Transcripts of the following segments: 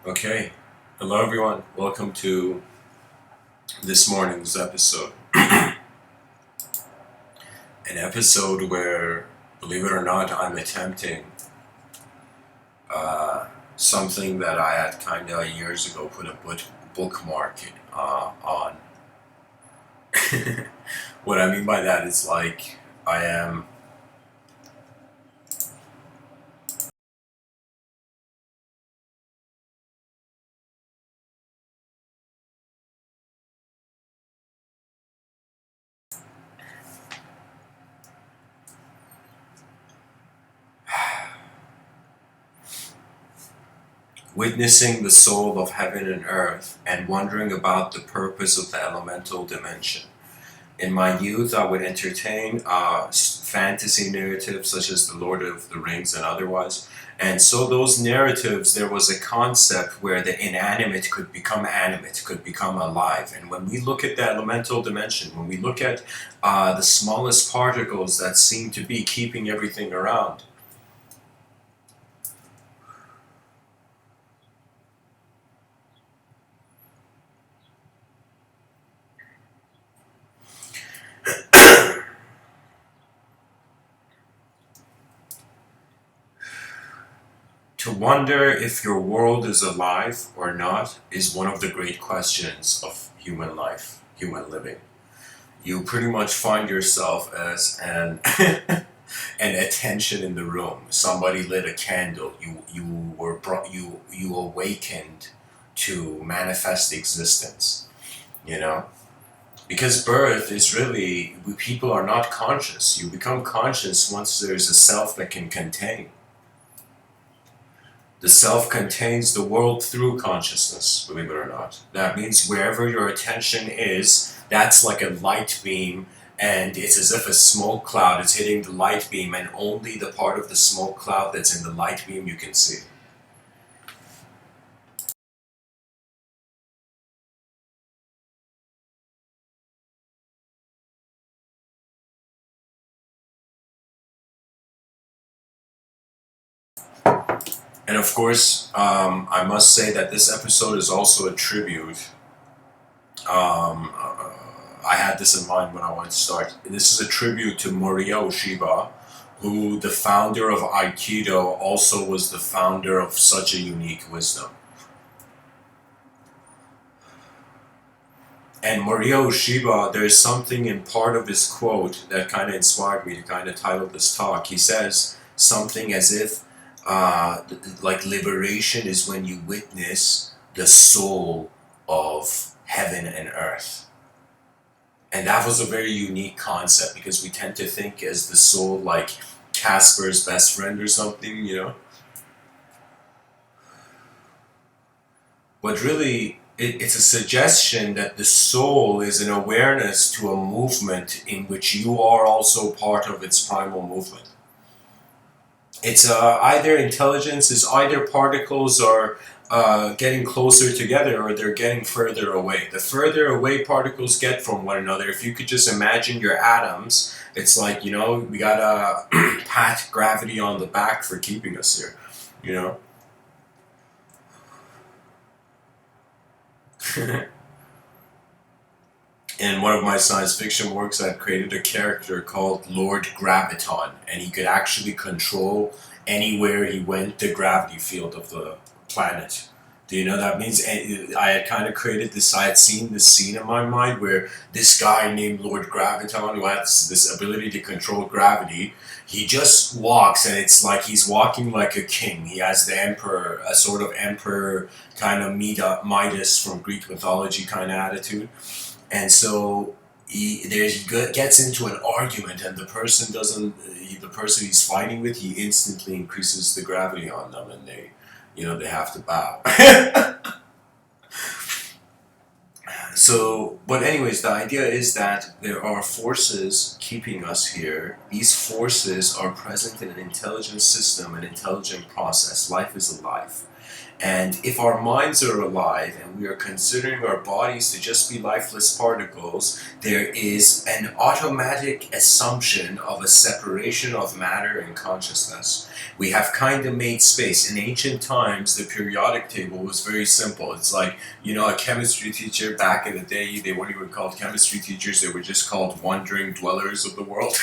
Okay. Hello, everyone. Welcome to this morning's episode. An episode where, believe it or not, I'm attempting uh, something that I had kind of years ago put a bookmark on. What I mean by that is like I am witnessing the soul of heaven and earth and wondering about the purpose of the elemental dimension. In my youth, I would entertain fantasy narratives such as The Lord of the Rings and otherwise. And so, those narratives, there was a concept where the inanimate could become animate, could become alive. And when we look at the elemental dimension, when we look at the smallest particles that seem to be keeping everything around, to wonder if your world is alive or not is one of the great questions of human life, human living. You pretty much find yourself as an attention in the room. Somebody lit a candle. You were brought you awakened to manifest existence. You know, because birth is really people are not conscious. You become conscious once there's a self that can contain. The self contains the world through consciousness, believe it or not. That means wherever your attention is, that's like a light beam, and it's as if a smoke cloud is hitting the light beam, and only the part of the smoke cloud that's in the light beam you can see. And of course, I must say that this episode is also a tribute. I had this in mind when I wanted to start. This is a tribute to Morihei Ueshiba, who, the founder of Aikido, also was the founder of such a unique wisdom. And Morihei Ueshiba, there's something in part of his quote that kind of inspired me to kind of title this talk. He says something as if, like, liberation is when you witness the soul of heaven and earth. And that was a very unique concept because we tend to think as the soul like Casper's best friend or something, you know? But really, it's a suggestion that the soul is an awareness to a movement in which you are also part of its primal movement. It's either intelligence is either particles are getting closer together or they're getting further away. The further away particles get from one another, if you could just imagine your atoms, it's like, we gotta pat gravity on the back for keeping us here, you know? In one of my science fiction works, I've created a character called Lord Graviton, and he could actually control anywhere he went the gravity field of the planet. Do you know that means? I had kind of created this. I had seen this scene in my mind where this guy named Lord Graviton, who has this ability to control gravity, he just walks, and it's like he's walking like a king. He has the emperor, a sort of emperor kind of Midas from Greek mythology kind of attitude, and so gets into an argument, and the person he's fighting with, he instantly increases the gravity on them, and they have to bow. So, but anyways, the idea is that there are forces keeping us here. These forces are present in an intelligent system, an intelligent process. Life is alive. And if our minds are alive and we are considering our bodies to just be lifeless particles, there is an automatic assumption of a separation of matter and consciousness. We have kind of made space. In ancient times, the periodic table was very simple. It's like, a chemistry teacher back in the day, they weren't even called chemistry teachers, they were just called wandering dwellers of the world.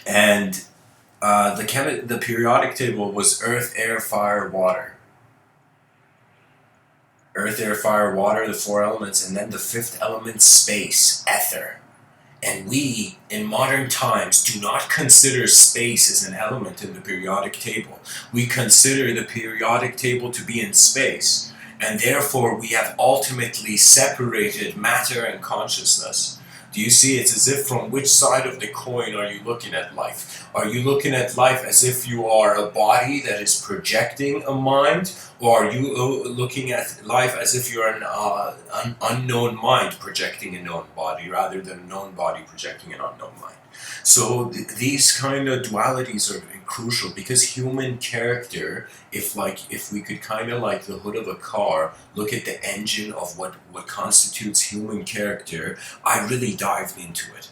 And the periodic table was earth, air, fire, water. Earth, air, fire, water, the four elements, and then the fifth element, space, ether. And we, in modern times, do not consider space as an element in the periodic table. We consider the periodic table to be in space. And therefore, we have ultimately separated matter and consciousness. Do you see? It's as if from which side of the coin are you looking at life? Are you looking at life as if you are a body that is projecting a mind? Or are you looking at life as if you're an unknown mind projecting a known body rather than a known body projecting an unknown mind? So these kind of dualities are crucial because human character, if we could kind of like the hood of a car, look at the engine of what constitutes human character, I really dived into it.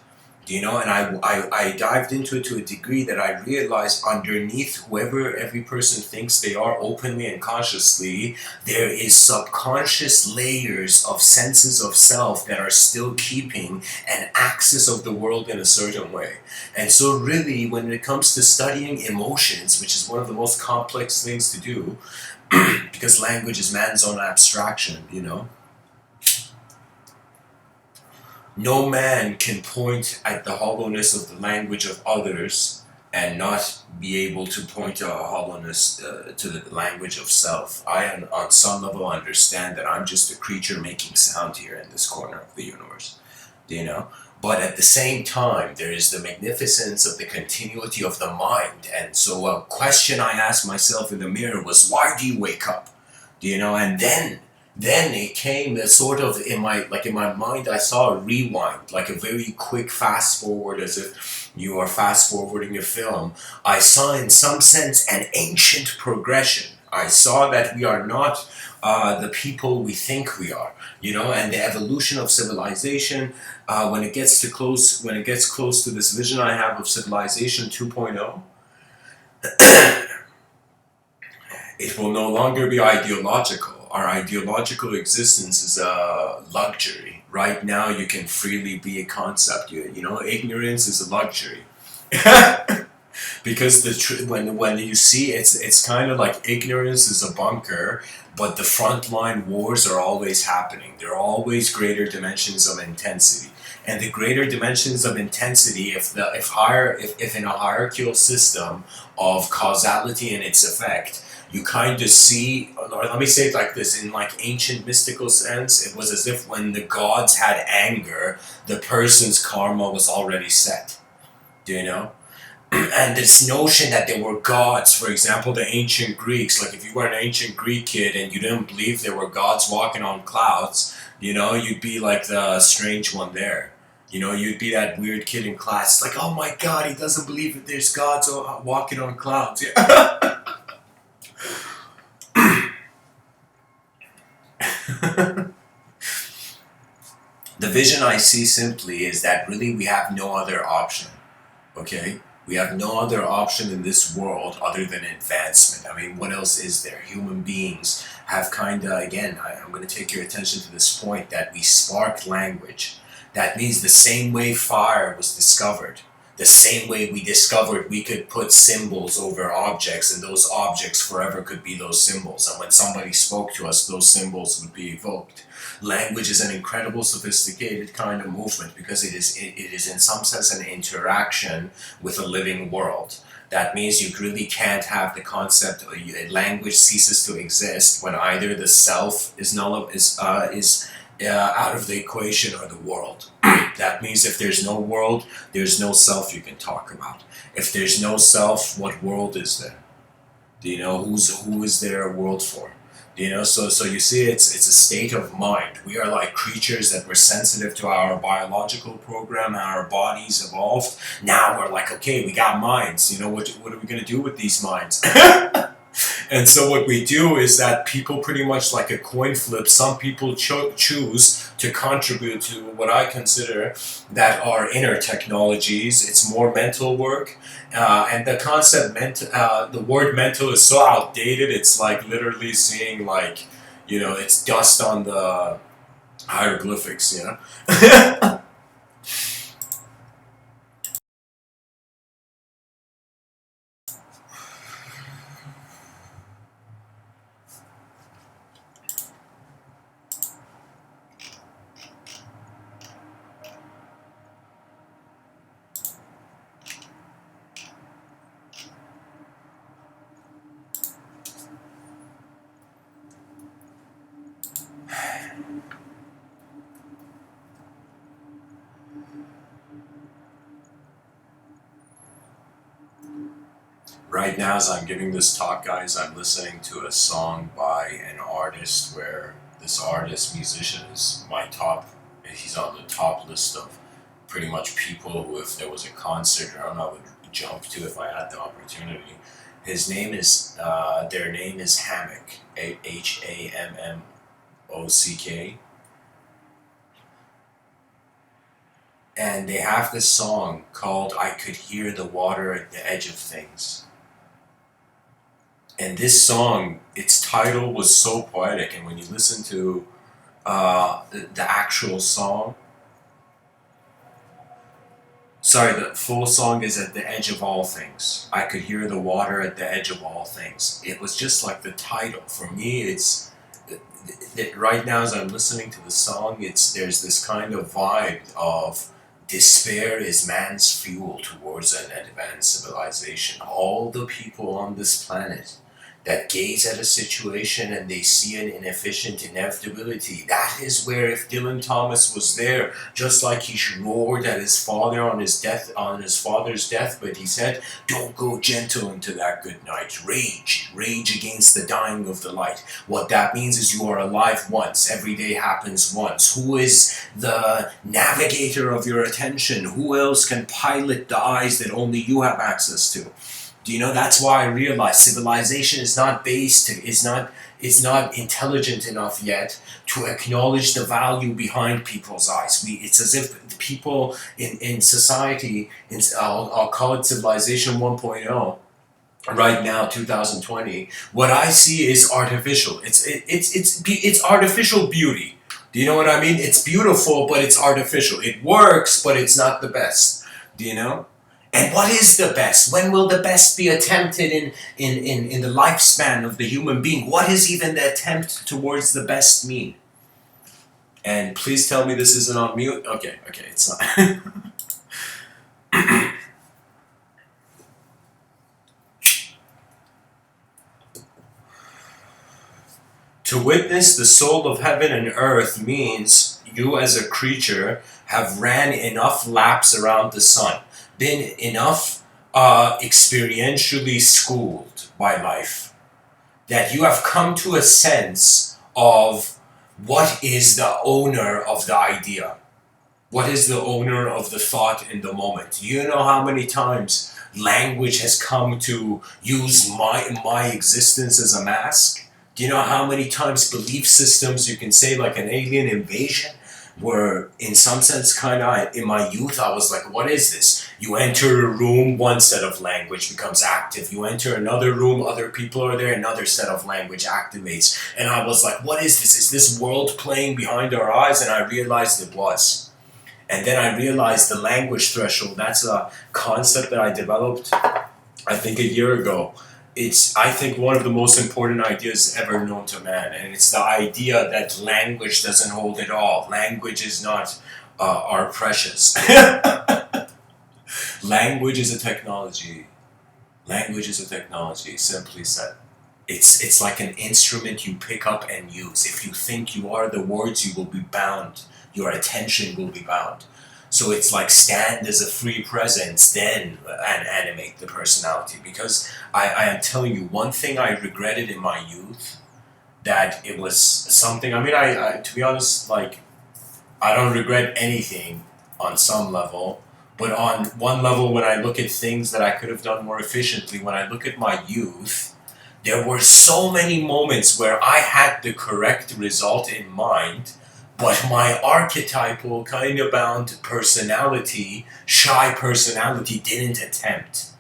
And I dived into it to a degree that I realized underneath whoever every person thinks they are openly and consciously, there is subconscious layers of senses of self that are still keeping an axis of the world in a certain way. And so really, when it comes to studying emotions, which is one of the most complex things to do, because language is man's own abstraction, no man can point at the hollowness of the language of others and not be able to point to a hollowness to the language of self. I, on some level, understand that I'm just a creature making sound here in this corner of the universe, But at the same time, there is the magnificence of the continuity of the mind. And so a question I asked myself in the mirror was, why do you wake up? And then it came that sort of in my mind, I saw a rewind, like a very quick fast forward, as if you are fast forwarding a film. I saw in some sense an ancient progression. I saw that we are not the people we think we are, and the evolution of civilization. When it gets close to this vision I have of civilization 2.0, it will no longer be ideological. Our ideological existence is a luxury. Right now, you can freely be a concept. Ignorance is a luxury. Because when you see it's kind of like ignorance is a bunker, but the frontline wars are always happening. There are always greater dimensions of intensity, and the greater dimensions of intensity, if in a hierarchical system of causality and its effect, you kind of see, or let me say it like this, in like ancient mystical sense, it was as if when the gods had anger, the person's karma was already set. Do you know? And this notion that there were gods, for example, the ancient Greeks, like if you were an ancient Greek kid and you didn't believe there were gods walking on clouds, you'd be like the strange one there. You'd be that weird kid in class, like, oh my god, he doesn't believe that there's gods walking on clouds. The vision I see simply is that really we have no other option, okay? We have no other option in this world other than advancement. I mean, what else is there? Human beings have again, I'm going to take your attention to this point, that we spark language. That means the same way fire was discovered, the same way we discovered we could put symbols over objects, and those objects forever could be those symbols. And when somebody spoke to us, those symbols would be evoked. Language is an incredible, sophisticated kind of movement because it is in some sense an interaction with a living world. That means you really can't have the concept language ceases to exist when either the self is out of the equation or the world. That means if there's no world, there's no self you can talk about. If there's no self, what world is there? Who is there a world for? So you see, it's a state of mind. We are like creatures that were sensitive to our biological program, how our bodies evolved. Now we're like, okay, we got minds. What are we going to do with these minds? And so what we do is that people pretty much like a coin flip. Some people choose to contribute to what I consider that are inner technologies. It's more mental work, and the concept the word mental is so outdated. It's like literally seeing like, it's dust on the hieroglyphics. Right now, as I'm giving this talk, guys, I'm listening to a song by an artist where this artist, musician, is my top, he's on the top list of pretty much people who, if there was a concert around, I would jump to if I had the opportunity. Their name is Hammock, Hammock. And they have this song called I Could Hear the Water at the Edge of Things. And this song, its title was so poetic, and when you listen to the actual song, the full song is at the edge of all things. I could hear the water at the edge of all things. It was just like the title. For me, right now as I'm listening to the song, there's this kind of vibe of despair is man's fuel towards an advanced civilization. All the people on this planet that gaze at a situation and they see an inefficient inevitability. That is where, if Dylan Thomas was there, just like he roared at his father on his father's deathbed, he said, "Don't go gentle into that good night. Rage against the dying of the light." What that means is you are alive once. Every day happens once. Who is the navigator of your attention? Who else can pilot the eyes that only you have access to? Do you know, that's why I realize civilization is not intelligent enough yet to acknowledge the value behind people's eyes. It's as if people in society, I'll call it civilization 1.0, right now, 2020, what I see is artificial. It's artificial beauty. Do you know what I mean? It's beautiful, but it's artificial. It works, but it's not the best. Do you know? And what is the best? When will the best be attempted in the lifespan of the human being? What is even the attempt towards the best mean? And please tell me this isn't on mute. Okay, it's not. To witness the soul of heaven and earth means you as a creature have ran enough laps around the sun, been enough experientially schooled by life, that you have come to a sense of what is the owner of the idea, what is the owner of the thought in the moment. You know how many times language has come to use my existence as a mask? Do you know how many times belief systems, you can say like an alien invasion, where in some sense kind of in my youth I was like, what is this? You enter a room, one set of language becomes active. You enter another room, other people are there, another set of language activates. And I was like, what is this? Is this world playing behind our eyes? And I realized it was. And then I realized the language threshold, that's a concept that I developed, I think a year ago. It's, I think, one of the most important ideas ever known to man. And it's the idea that language doesn't hold it all. Language is not our precious. Language is a technology. Language is a technology, simply said. It's like an instrument you pick up and use. If you think you are the words, you will be bound. Your attention will be bound. So it's like stand as a free presence, then and animate the personality. Because I am telling you, one thing I regretted in my youth, that it was something, I mean, I to be honest, like, I don't regret anything on some level, but on one level, when I look at things that I could have done more efficiently, when I look at my youth, There were so many moments where I had the correct result in mind, but my archetypal kind of bound personality, shy personality, didn't attempt.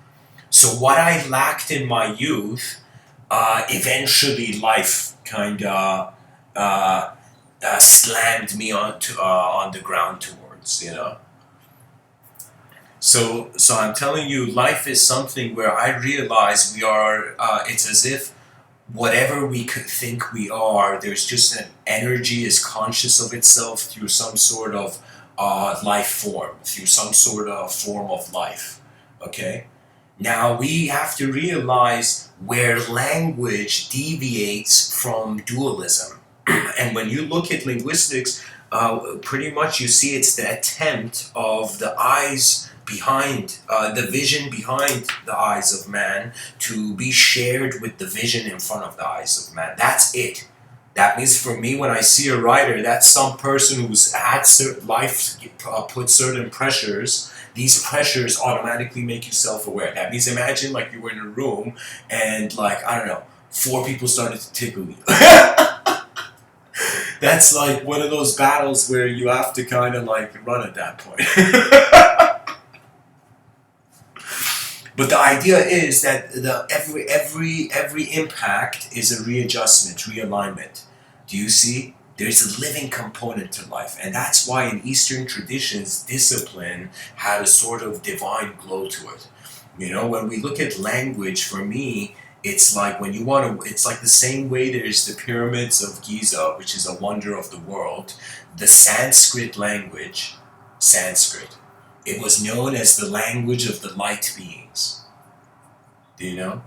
So what I lacked in my youth, eventually life kind of slammed me on the ground towards, you know. So I'm telling you, life is something where I realize we are. It's as if whatever we could think we are, there's just an energy is conscious of itself through some sort of life form, through some sort of form of life. Okay. Now we have to realize where language deviates from dualism. And when you look at linguistics, pretty much you see it's the attempt of the eyes behind, the vision behind the eyes of man to be shared with the vision in front of the eyes of man. That's it. That means for me, when I see a writer, that's some person who's had certain life put certain pressures. These pressures automatically make you self-aware. That means imagine like you were in a room and like I don't know, four people started to tickle you. That's like one of those battles where you have to kind of like run at that point. But the idea is that every impact is a readjustment, realignment. Do you see? There's a living component to life, and that's why in Eastern traditions, discipline had a sort of divine glow to it. You know, when we look at language, for me, it's like when you want to. It's like the same way there's the pyramids of Giza, which is a wonder of the world. The Sanskrit language, Sanskrit. It was known as the language of the light beings. Do you know?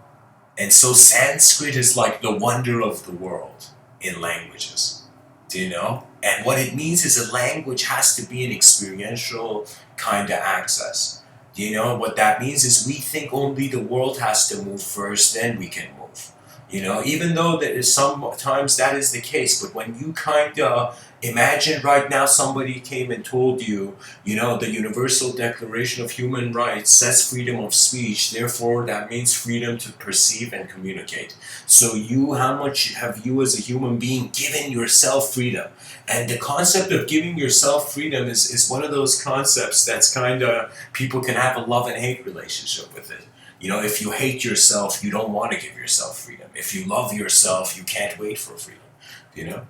And so Sanskrit is like the wonder of the world in languages. Do you know? And what it means is a language has to be an experiential kind of access. Do you know? What that means is we think only the world has to move first, then we can move. You know, even though that is sometimes that is the case, but when you kind of imagine right now somebody came and told you, you know, the Universal Declaration of Human Rights says freedom of speech, therefore that means freedom to perceive and communicate. So you, how much have you as a human being given yourself freedom? And the concept of giving yourself freedom is one of those concepts that's kind of, people can have a love and hate relationship with it. You know, if you hate yourself, you don't want to give yourself freedom. If you love yourself, you can't wait for freedom. You know?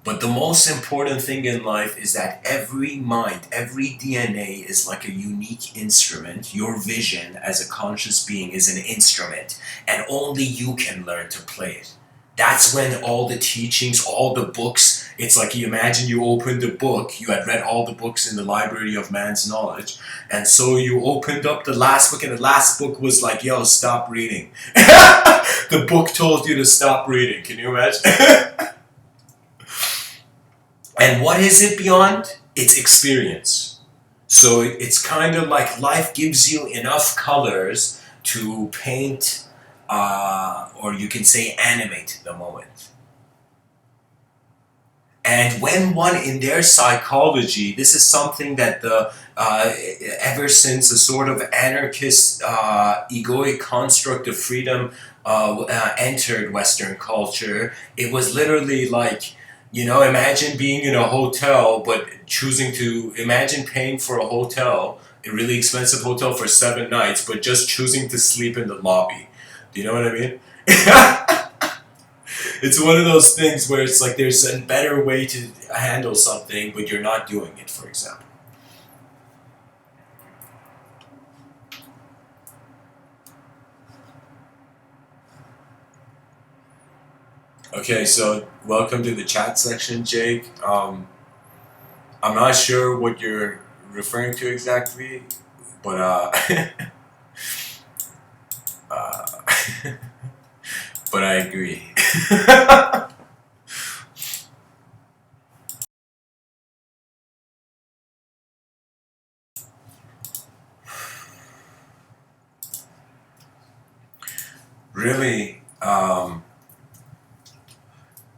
But the most important thing in life is that every mind, every DNA is like a unique instrument. Your vision as a conscious being is an instrument, and only you can learn to play it. That's when all the teachings, all the books, it's like you imagine you opened a book, you had read all the books in the library of man's knowledge, and so you opened up the last book, and the last book was like, yo, stop reading. The book told you to stop reading. Can you imagine? And what is it beyond? It's experience. So it's kind of like life gives you enough colors to paint, or you can say animate the moment. And when one, in their psychology, this is something that ever since a sort of anarchist, egoic construct of freedom entered Western culture, it was literally like, you know, imagine being in a hotel, but choosing to, imagine paying for a hotel, a really expensive hotel for 7 nights, but just choosing to sleep in the lobby. Do you know what I mean? It's one of those things where it's like there's a better way to handle something, but you're not doing it, for example. Okay, so welcome to the chat section, Jake. I'm not sure what you're referring to exactly, but uh, but I agree. Really,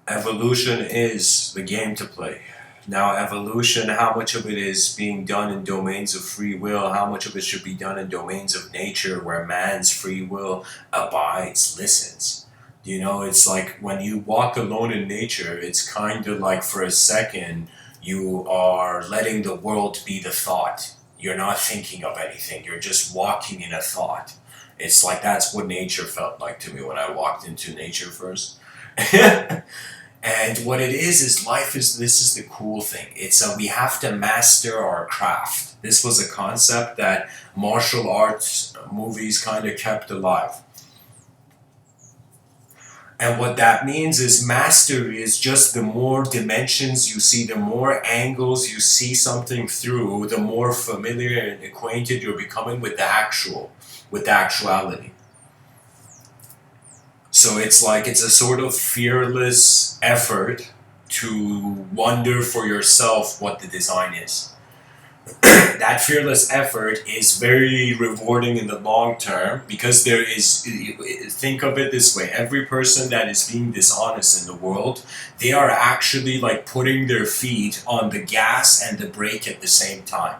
evolution is the game to play. Now, evolution, how much of it is being done in domains of free will, how much of it should be done in domains of nature where man's free will abides, listens. You know, it's like when you walk alone in nature, it's kind of like for a second you are letting the world be the thought. You're not thinking of anything, you're just walking in a thought. It's like that's what nature felt like to me when I walked into nature first. And what it is life is this is the cool thing. It's we have to master our craft. This was a concept that martial arts movies kind of kept alive. And what that means is mastery is just the more dimensions you see, the more angles you see something through, the more familiar and acquainted you're becoming with with the actuality. So it's like it's a sort of fearless effort to wonder for yourself what the design is. That fearless effort is very rewarding in the long term because there is, think of it this way, every person that is being dishonest in the world, they are actually like putting their feet on the gas and the brake at the same time.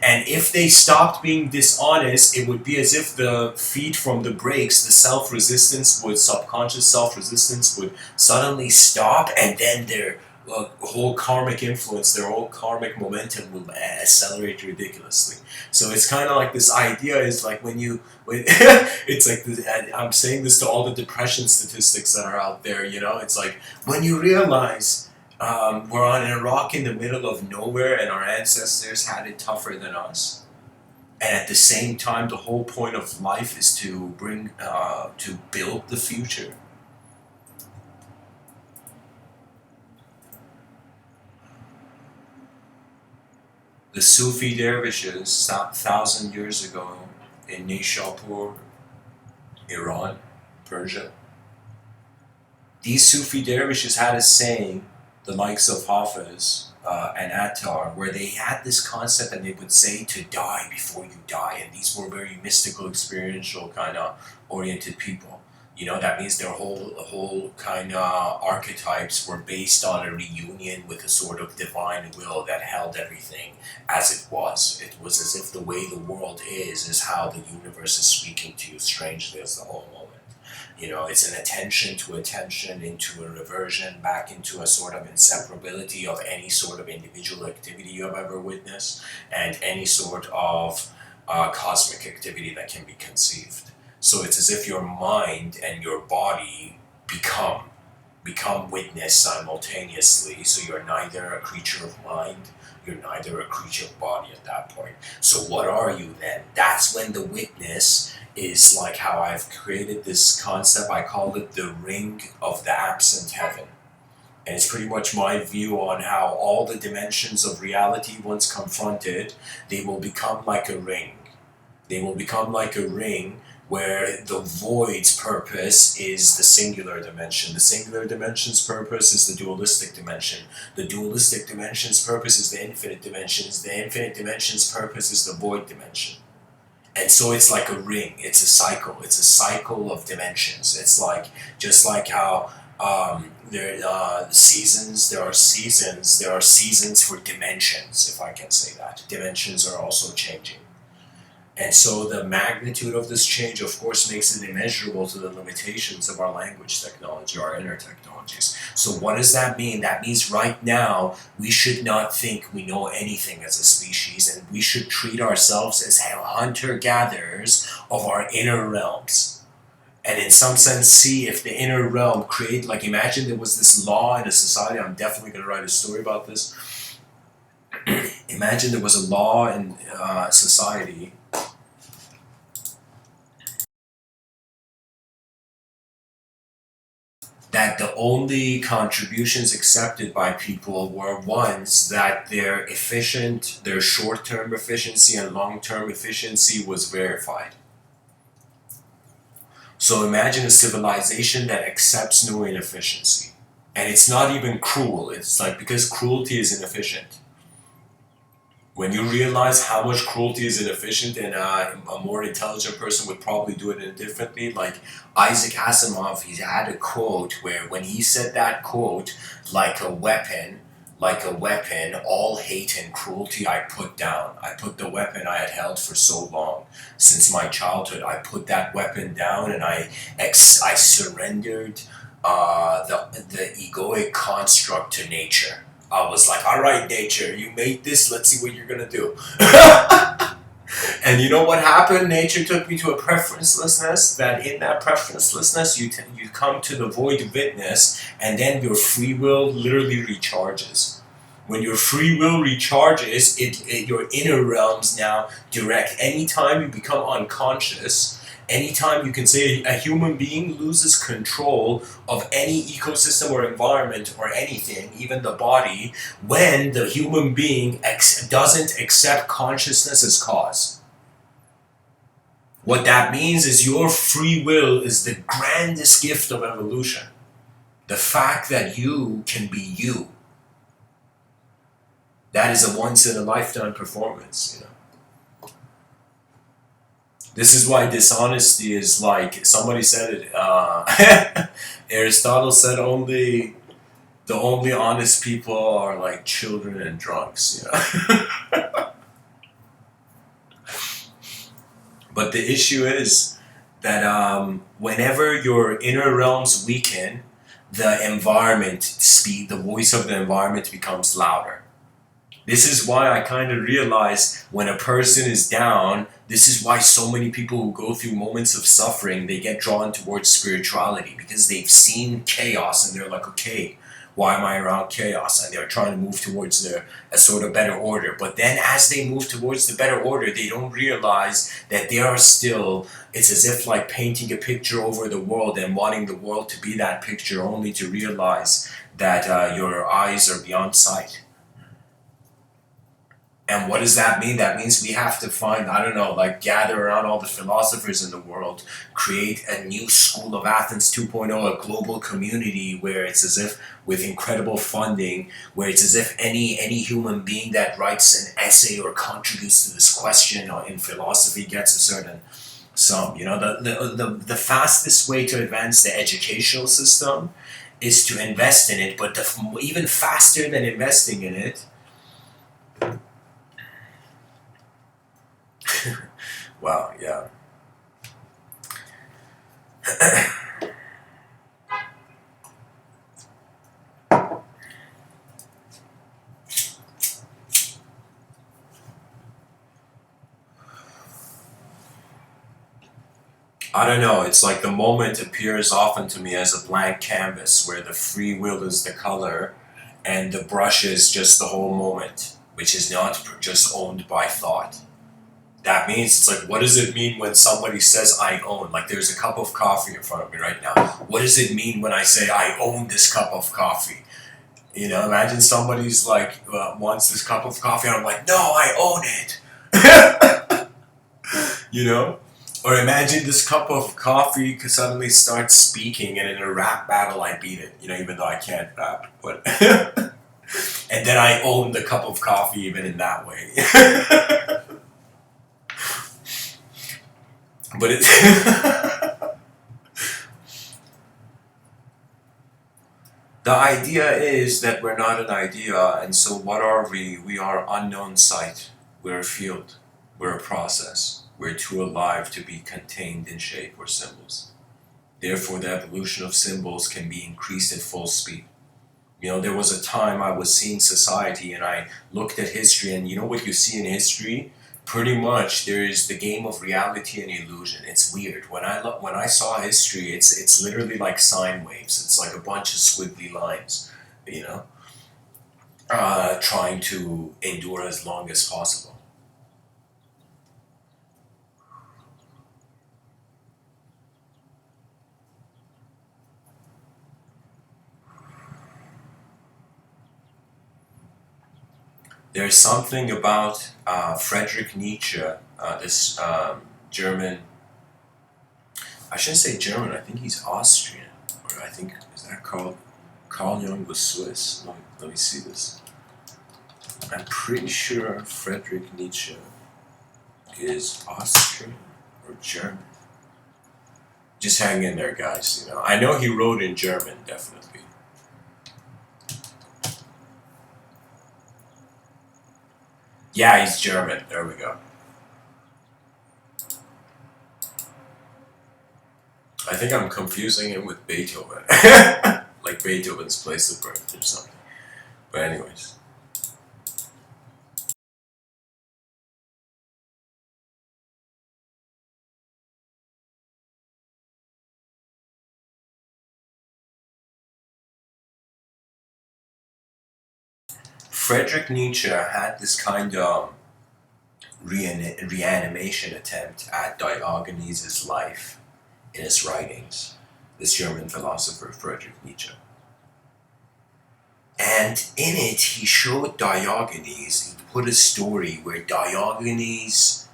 And if they stopped being dishonest, it would be as if the feed from the brakes, the self resistance would, subconscious self resistance would suddenly stop, and then their whole karmic influence, their whole karmic momentum will accelerate ridiculously. So it's kind of like this idea is like when it's like this, I'm saying this to all the depression statistics that are out there, you know, it's like when you realize we're on a rock in the middle of nowhere and our ancestors had it tougher than us. And at the same time, the whole point of life is to to build the future. The Sufi dervishes, 1,000 years ago in Nishapur, Iran, Persia, these Sufi dervishes had a saying, the likes of Hafiz and Attar, where they had this concept and they would say to die before you die. And these were very mystical, experiential kind of oriented people. You know, that means their whole kind of archetypes were based on a reunion with a sort of divine will that held everything as it was. It was as if the way the world is how the universe is speaking to you strangely as the whole moment. You know, it's an attention to attention into a reversion back into a sort of inseparability of any sort of individual activity you have ever witnessed and any sort of cosmic activity that can be conceived. So it's as if your mind and your body become witness simultaneously. So you're neither a creature of mind, you're neither a creature of body at that point. So what are you then? That's when the witness is like how I've created this concept. I call it the ring of the absent heaven. And it's pretty much my view on how all the dimensions of reality, once confronted, they will become like a ring. They will become like a ring where the void's purpose is the singular dimension. The singular dimension's purpose is the dualistic dimension. The dualistic dimension's purpose is the infinite dimensions. The infinite dimension's purpose is the void dimension. And so it's like a ring. It's a cycle. It's a cycle of dimensions. It's like just like how there seasons. There are seasons. There are seasons for dimensions, if I can say that. Dimensions are also changing. And so the magnitude of this change, of course, makes it immeasurable to the limitations of our language technology, our inner technologies. So what does that mean? That means right now, we should not think we know anything as a species, and we should treat ourselves as hunter-gatherers of our inner realms. And in some sense, see if the inner realm like imagine there was this law in a society, I'm definitely going to write a story about this. Imagine there was a law in society that the only contributions accepted by people were ones that their short-term efficiency and long-term efficiency was verified. So imagine a civilization that accepts no inefficiency. And it's not even cruel. It's like because cruelty is inefficient. When you realize how much cruelty is inefficient and a more intelligent person would probably do it indifferently, like Isaac Asimov, he had a quote where when he said that quote, like a weapon, like a weapon, all hate and cruelty I put down. I put the weapon I had held for so long, since my childhood. I put that weapon down and I surrendered the egoic construct to nature. I was like, all right, nature, you made this, let's see what you're gonna do. And you know what happened? Nature took me to a preferencelessness, that in that preferencelessness, you come to the void of witness, and then your free will literally recharges. When your free will recharges, your inner realms now direct. Anytime you become unconscious, anytime you can say a human being loses control of any ecosystem or environment or anything, even the body, when the human being doesn't accept consciousness as cause. What that means is your free will is the grandest gift of evolution. The fact that you can be you. That is a once in a lifetime performance, you know. This is why dishonesty is like, somebody said it, Aristotle said the only honest people are like children and drunks, you know. But the issue is that whenever your inner realms weaken, the environment speed, the voice of the environment becomes louder. This is why I kind of realize when a person is down, this is why so many people who go through moments of suffering, they get drawn towards spirituality, because they've seen chaos and they're like, okay, why am I around chaos? And they're trying to move towards a sort of better order. But then as they move towards the better order, they don't realize that they are still, it's as if like painting a picture over the world and wanting the world to be that picture, only to realize that your eyes are beyond sight. And what does that mean? That means we have to find, I don't know, like gather around all the philosophers in the world, create a new school of Athens 2.0, a global community where it's as if with incredible funding, where it's as if any human being that writes an essay or contributes to this question or in philosophy gets a certain sum. You know, the fastest way to advance the educational system is to invest in it, but even faster than investing in it, wow, yeah. I don't know, it's like the moment appears often to me as a blank canvas where the free will is the color and the brush is just the whole moment, which is not just owned by thought. That means it's like, what does it mean when somebody says I own? Like there's a cup of coffee in front of me right now. What does it mean when I say I own this cup of coffee? You know, imagine somebody's like, wants this cup of coffee and I'm like, no, I own it. You know? Or imagine this cup of coffee suddenly starts speaking and in a rap battle I beat it. You know, even though I can't rap. But and then I own the cup of coffee even in that way. But it's the idea is that we're not an idea, and so what are we? We are unknown sight. We're a field. We're a process. We're too alive to be contained in shape or symbols. Therefore, the evolution of symbols can be increased at full speed. You know, there was a time I was seeing society and I looked at history, and you know what you see in history? Pretty much there is the game of reality and illusion. It's weird. When I saw history, it's literally like sine waves. It's like a bunch of squiggly lines, you know, trying to endure as long as possible. There's something about Friedrich Nietzsche, this German, I shouldn't say German, I think he's Austrian. Or I think, is that Carl Jung was Swiss? Let me see this. I'm pretty sure Friedrich Nietzsche is Austrian or German. Just hang in there, guys. You know, I know he wrote in German, definitely. Yeah, he's German. There we go. I think I'm confusing him with Beethoven. Like Beethoven's place of birth or something. But anyways. Friedrich Nietzsche had this kind of reanimation attempt at Diogenes' life in his writings, this German philosopher Friedrich Nietzsche. And in it, he showed Diogenes, he put a story where Diogenes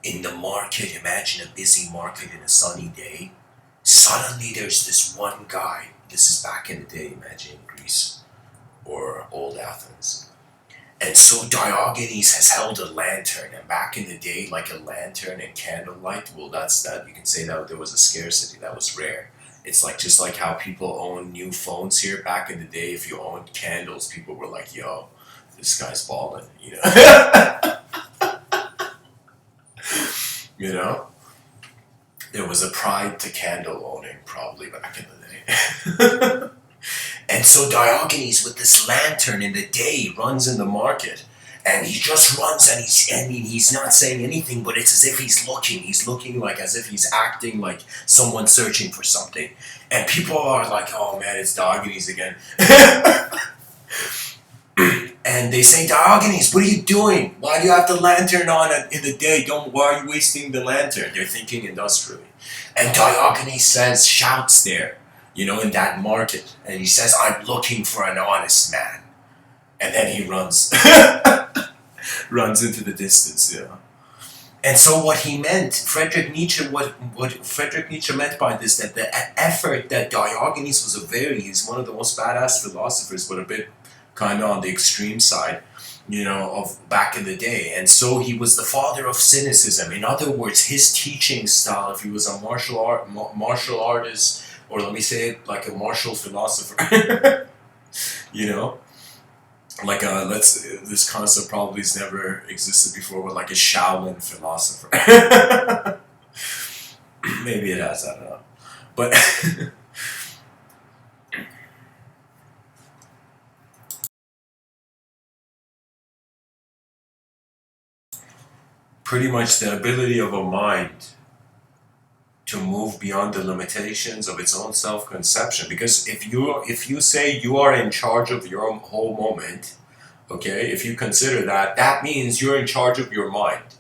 in the market, imagine a busy market in a sunny day, suddenly there's this one guy, this is back in the day, imagine Greece or old Athens. And so Diogenes has held a lantern, and back in the day, like a lantern and candlelight, well, that's that. You can say that there was a scarcity that was rare. It's like just like how people own new phones here. Back in the day, if you owned candles, people were like, "Yo, this guy's balling," you know. You know, there was a pride to candle owning probably back in the day. And so Diogenes, with this lantern in the day, runs in the market, and he just runs, and he's not saying anything, but it's as if he's looking. He's looking like as if he's acting like someone searching for something, and people are like, "Oh man, it's Diogenes again." And they say, "Diogenes, what are you doing? Why do you have the lantern on in the day? Why are you wasting the lantern?" They're thinking industrially. And Diogenes shouts there, you know, in that market. And he says, "I'm looking for an honest man." And then he runs, runs into the distance, you know. And so what he meant, what Friedrich Nietzsche meant by this, that the effort that Diogenes was he's one of the most badass philosophers, but a bit kind of on the extreme side, you know, of back in the day. And so he was the father of cynicism. In other words, his teaching style, if he was a martial artist, or let me say it like a martial philosopher, you know, like this concept probably has never existed before, but like a Shaolin philosopher. Maybe it has, I don't know. But pretty much the ability of a mind to move beyond the limitations of its own self-conception. Because if you say you are in charge of your whole moment, okay, if you consider that, that means you're in charge of your mind.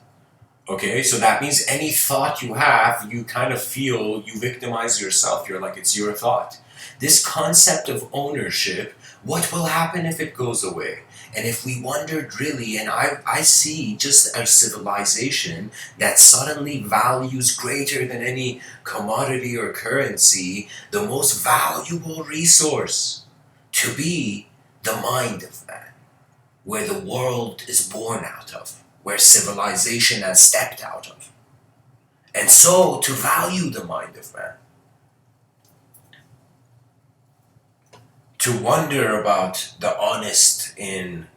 Okay, so that means any thought you have, you kind of feel you victimize yourself. You're like, it's your thought. This concept of ownership, what will happen if it goes away? And if we wondered really, and I see just a civilization that suddenly values greater than any commodity or currency, the most valuable resource to be the mind of man, where the world is born out of, where civilization has stepped out of. And so to value the mind of man, to wonder about the honest in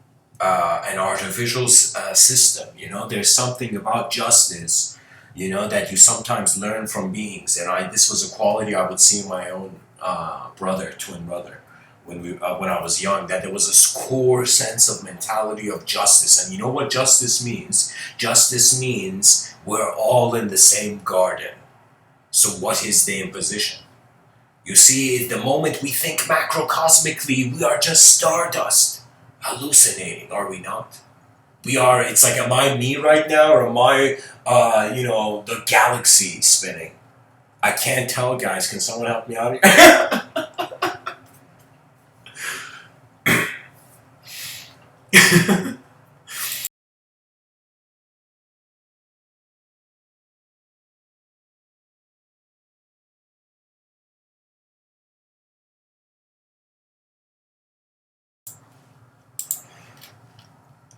an artificial system. You know, there's something about justice, you know, that you sometimes learn from beings. And this was a quality I would see in my own twin brother, when I was young, that there was a core sense of mentality of justice. And you know what justice means? Justice means we're all in the same garden. So what is the imposition? You see, the moment we think macrocosmically, we are just stardust, hallucinating, are we not? We are, it's like, am I me right now, or am I, the galaxy spinning? I can't tell, guys. Can someone help me out here?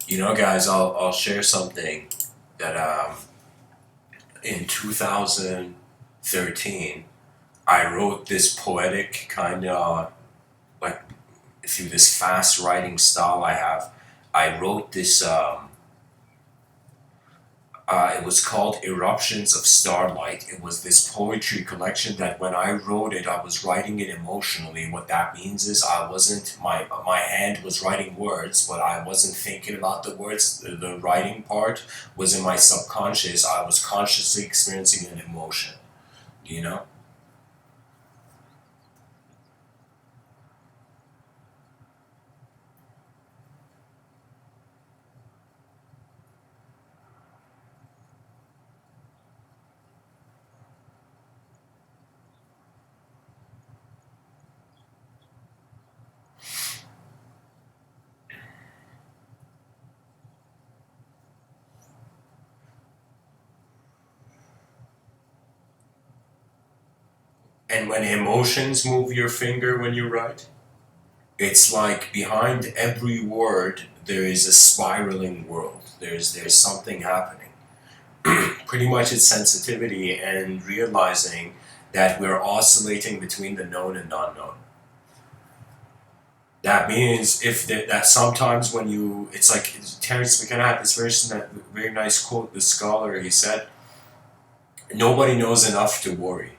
You know, guys, I'll share something that in 2013, I wrote this poetic kind of, like, through this fast writing style I have, I wrote this. It was called Eruptions of Starlight. It was this poetry collection that when I wrote it, I was writing it emotionally. What that means is I wasn't, my hand was writing words, but I wasn't thinking about the words. The writing part was in my subconscious. I was consciously experiencing an emotion, you know? And when emotions move your finger when you write, it's like behind every word there is a spiraling world. There's something happening. Pretty much it's sensitivity and realizing that we're oscillating between the known and unknown. That means if that sometimes when you, it's like Terence McKenna had this very nice quote. The scholar, he said, "Nobody knows enough to worry,"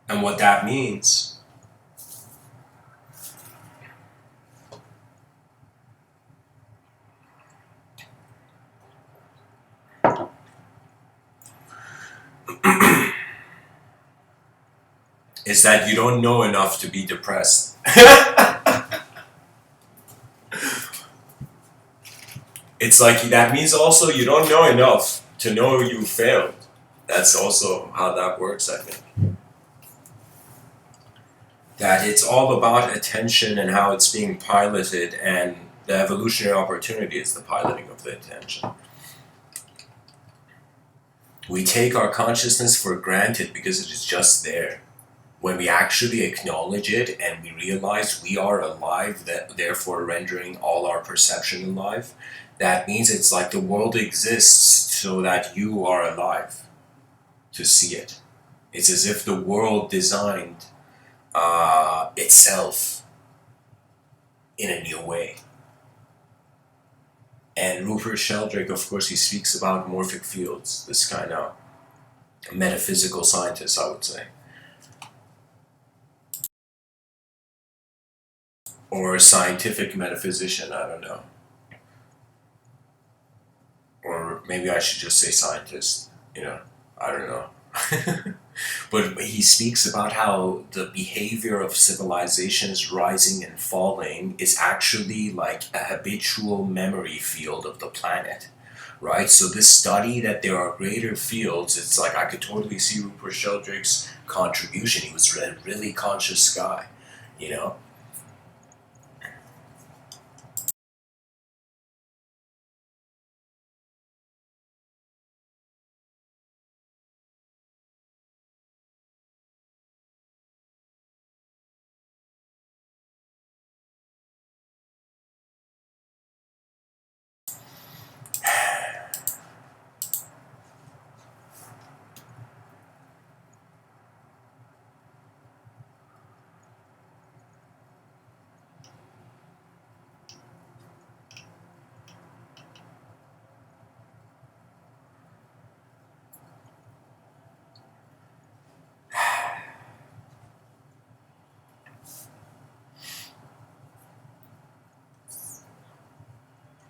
and what that means is that you don't know enough to be depressed. It's like that means also you don't know enough to know you failed. That's also how that works, I think. That it's all about attention and how it's being piloted, and the evolutionary opportunity is the piloting of the attention. We take our consciousness for granted because it is just there. When we actually acknowledge it and we realize we are alive, that therefore rendering all our perception alive, that means it's like the world exists so that you are alive to see it. It's as if the world designed itself in a new way. And Rupert Sheldrake, of course, he speaks about morphic fields, this kind of metaphysical scientist, I would say. Or a scientific metaphysician, I don't know. Or maybe I should just say scientist, I don't know. But he speaks about how the behavior of civilizations rising and falling is actually like a habitual memory field of the planet, right? So this study that there are greater fields, it's like I could totally see Rupert Sheldrake's contribution. He was a really conscious guy, you know?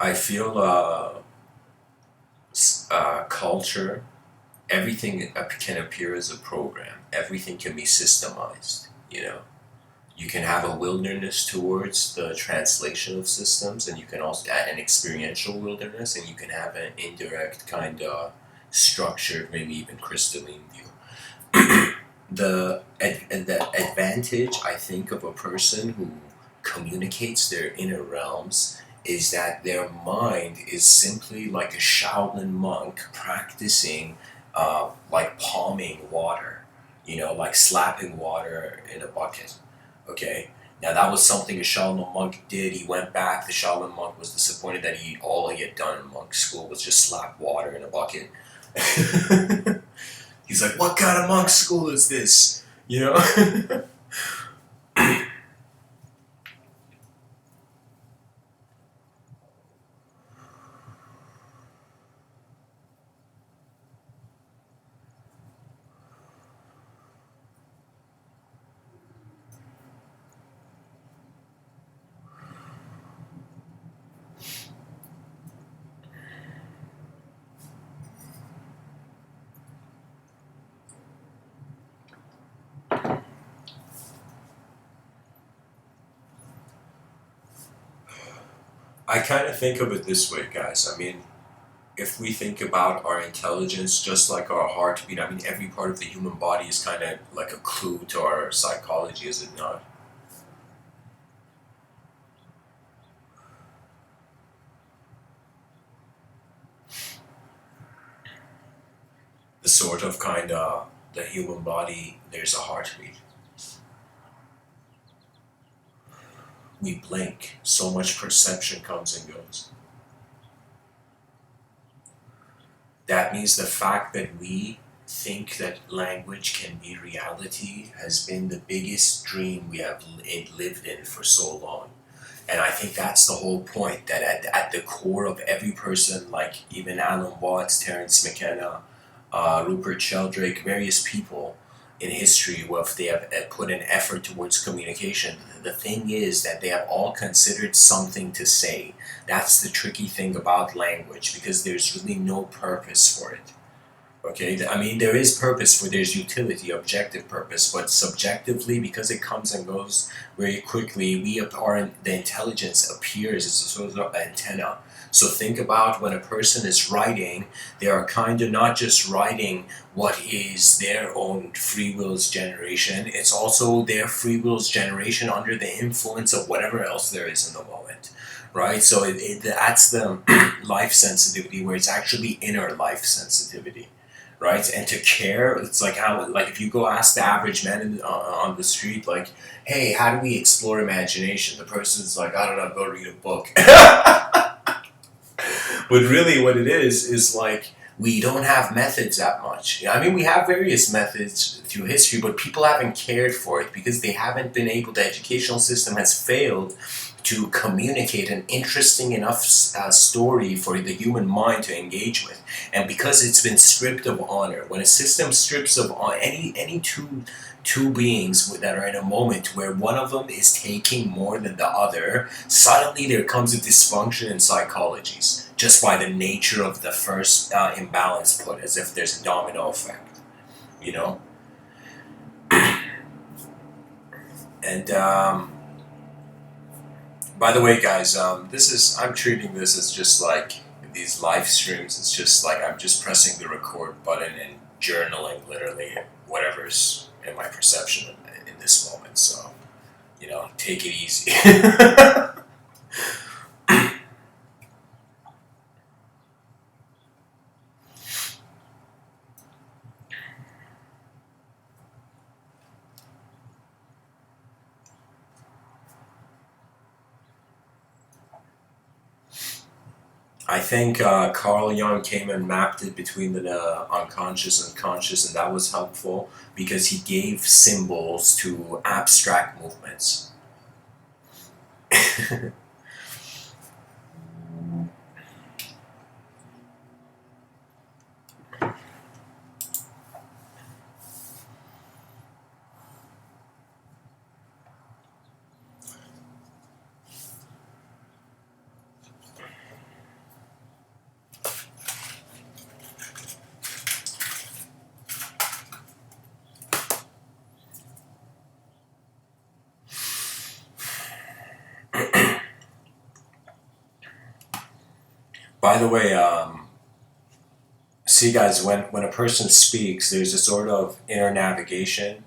I feel culture, everything can appear as a program. Everything can be systemized, you know? You can have a wilderness towards the translation of systems, and you can also add an experiential wilderness, and you can have an indirect kind of structured, maybe even crystalline view. The advantage, I think, of a person who communicates their inner realms is that their mind is simply like a Shaolin monk practicing, like palming water, like slapping water in a bucket. Okay. Now that was something a Shaolin monk did. He went back. The Shaolin monk was disappointed that all he had done in monk school was just slap water in a bucket. He's like, what kind of monk school is this? You know? I kind of think of it this way, guys. I mean, if we think about our intelligence just like our heartbeat, I mean, every part of the human body is kind of like a clue to our psychology, is it not? The sort of kind of the human body, there's a heartbeat. We blink, so much perception comes and goes. That means the fact that we think that language can be reality has been the biggest dream we have lived in for so long. And I think that's the whole point, that at the core of every person, like even Alan Watts, Terence McKenna, Rupert Sheldrake, various people in history, well, if they have put an effort towards communication, the thing is that they have all considered something to say. That's the tricky thing about language, because there's really no purpose for it. Okay, I mean, there is purpose for there's utility, objective purpose, but subjectively, because it comes and goes very quickly, the intelligence appears as a sort of antenna. So think about when a person is writing, they are kind of not just writing what is their own free will's generation, it's also their free will's generation under the influence of whatever else there is in the moment. Right? So that's the life sensitivity, where it's actually inner life sensitivity, right? And to care, it's like how, like if you go ask the average man on the street, like, hey, how do we explore imagination? The person's like, I don't know, go read a book. But really, what it is like we don't have methods that much. I mean, we have various methods through history, but people haven't cared for it because they haven't been able. The educational system has failed to communicate an interesting enough story for the human mind to engage with. And because it's been stripped of honor, when a system strips of any two beings that are in a moment where one of them is taking more than the other, suddenly there comes a dysfunction in psychologies just by the nature of the first imbalance put, as if there's a domino effect, you know. And by the way, guys, I'm treating this as just like these live streams. It's just like I'm just pressing the record button and journaling literally whatever's in my perception in this moment. So, take it easy. I think Carl Jung came and mapped it between the unconscious and conscious, and that was helpful because he gave symbols to abstract movements. By the way, see, guys, when a person speaks, there's a sort of inner navigation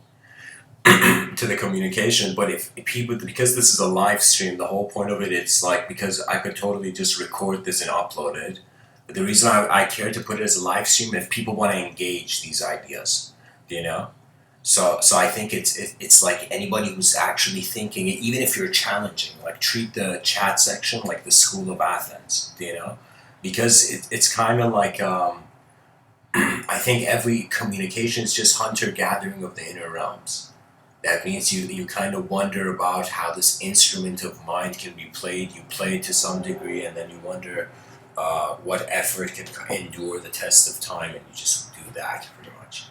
to the communication. But if people, because this is a live stream, the whole point of it, it's like, because I could totally just record this and upload it. But the reason I care to put it as a live stream, if people want to engage these ideas, you know. So I think it's like anybody who's actually thinking, even if you're challenging, like treat the chat section like the School of Athens, because it's kind of like I think every communication is just hunter gathering of the inner realms. That means you kind of wonder about how this instrument of mind can be played. You play it to some degree, and then you wonder what effort can endure the test of time, and you just do that pretty much.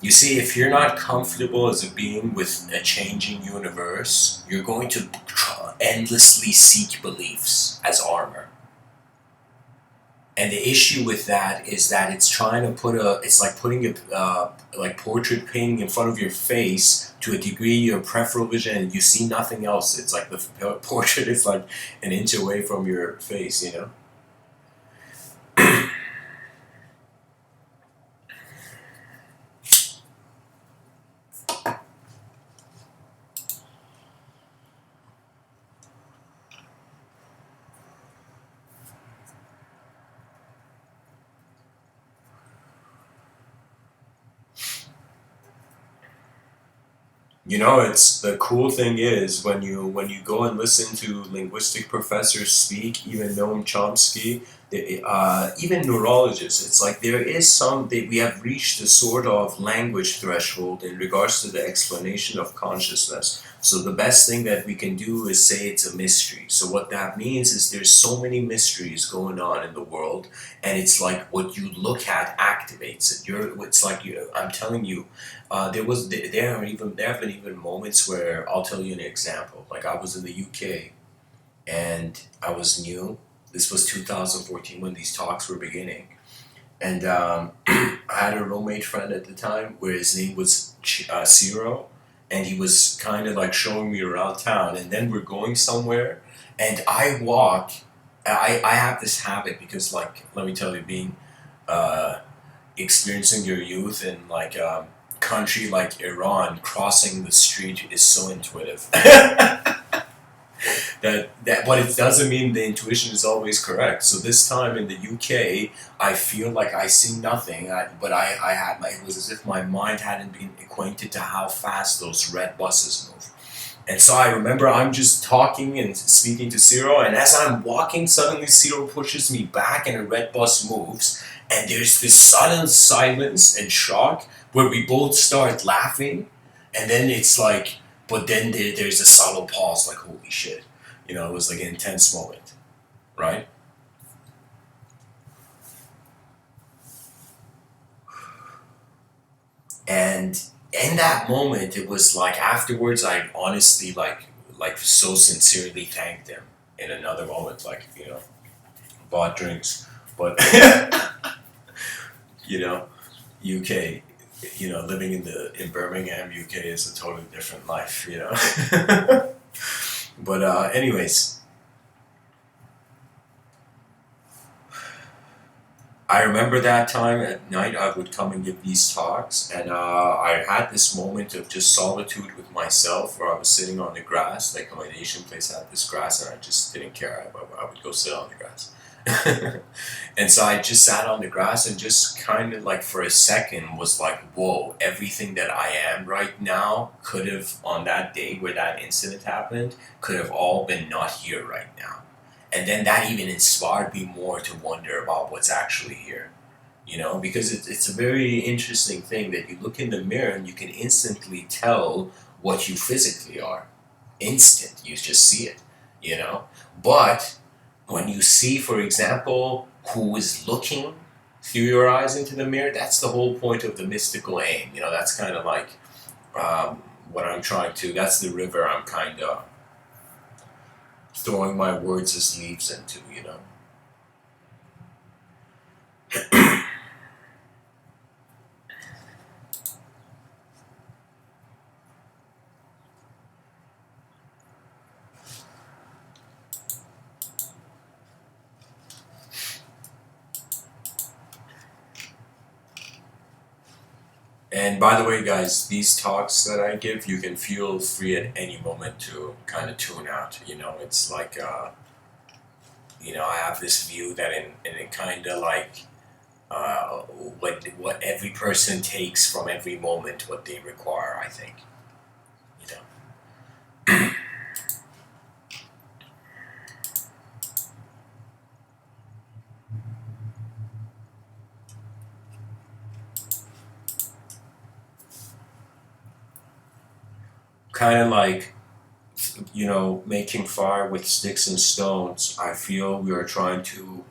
You see, if you're not comfortable as a being with a changing universe, you're going to endlessly seek beliefs as armor. And the issue with that is that it's trying to it's like putting a like portrait painting in front of your face to a degree, your peripheral vision, and you see nothing else. It's like the portrait is like an inch away from your face, you know? You know, it's the cool thing is when you go and listen to linguistic professors speak, even Noam Chomsky, even neurologists, it's like there is some that we have reached a sort of language threshold in regards to the explanation of consciousness. So the best thing that we can do is say it's a mystery. So what that means is there's so many mysteries going on in the world, and it's like what you look at activates it. It's like I'm telling you, there have been even moments where I'll tell you an example. Like I was in the UK and I was new. This was 2014 when these talks were beginning, and I had a roommate friend at the time where his name was Ciro, and he was kind of like showing me around town. And then we're going somewhere, and I walk. I have this habit because, like, let me tell you, being uh, experiencing your youth in like country like Iran, crossing the street is so intuitive. But it doesn't mean the intuition is always correct. So this time in the UK, I feel like I see nothing, but I had it was as if my mind hadn't been acquainted to how fast those red buses move. And so I remember I'm just talking and speaking to Ciro, and as I'm walking, suddenly Ciro pushes me back and a red bus moves, and there's this sudden silence and shock where we both start laughing, and then it's like, but then there's a subtle pause, like, holy shit. You know, it was like an intense moment, right? And in that moment, it was like afterwards, I honestly like so sincerely thanked him. In another moment, like bought drinks, but you know, UK, living in Birmingham, UK is a totally different life, you know. But anyways, I remember that time at night I would come and give these talks, and I had this moment of just solitude with myself where I was sitting on the grass. Like my Asian place had this grass, and I just didn't care. I would go sit on the grass. And so I just sat on the grass and just kind of like for a second was like, whoa, everything that I am right now could have, on that day where that incident happened, could have all been not here right now. And then that even inspired me more to wonder about what's actually here. Because it's a very interesting thing that you look in the mirror and you can instantly tell what you physically are. Instant, you just see it, you know? But when you see, for example, who is looking through your eyes into the mirror, that's the whole point of the mystical aim. That's kind of like what I'm trying to, that's the river I'm kind of throwing my words as leaves into. And by the way, guys, these talks that I give, you can feel free at any moment to kind of tune out. It's like, I have this view that in it kind of like what every person takes from every moment, what they require, I think. You know. Kind of like, making fire with sticks and stones. I feel we are trying to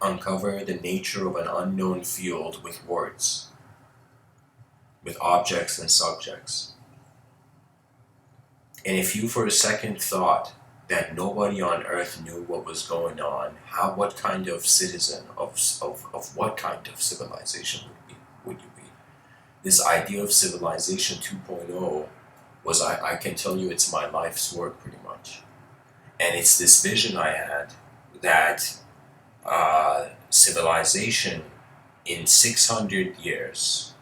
uncover the nature of an unknown field with words, with objects and subjects. And if you for a second thought that nobody on Earth knew what was going on, what kind of citizen of what kind of civilization would you be? This idea of civilization 2.0 was, I can tell you, it's my life's work pretty much. And it's this vision I had that civilization in 600 years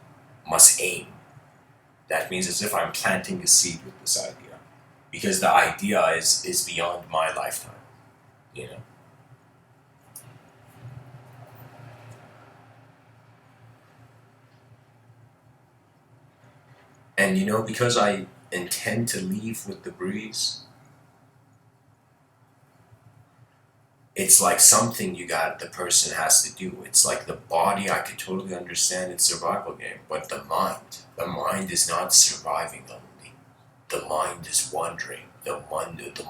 must aim. That means as if I'm planting a seed with this idea. Because the idea is beyond my lifetime, you know? And because I intend to leave with the breeze, it's like something the person has to do. It's like the body, I could totally understand its survival game, but the mind is not surviving only. The mind is wandering. The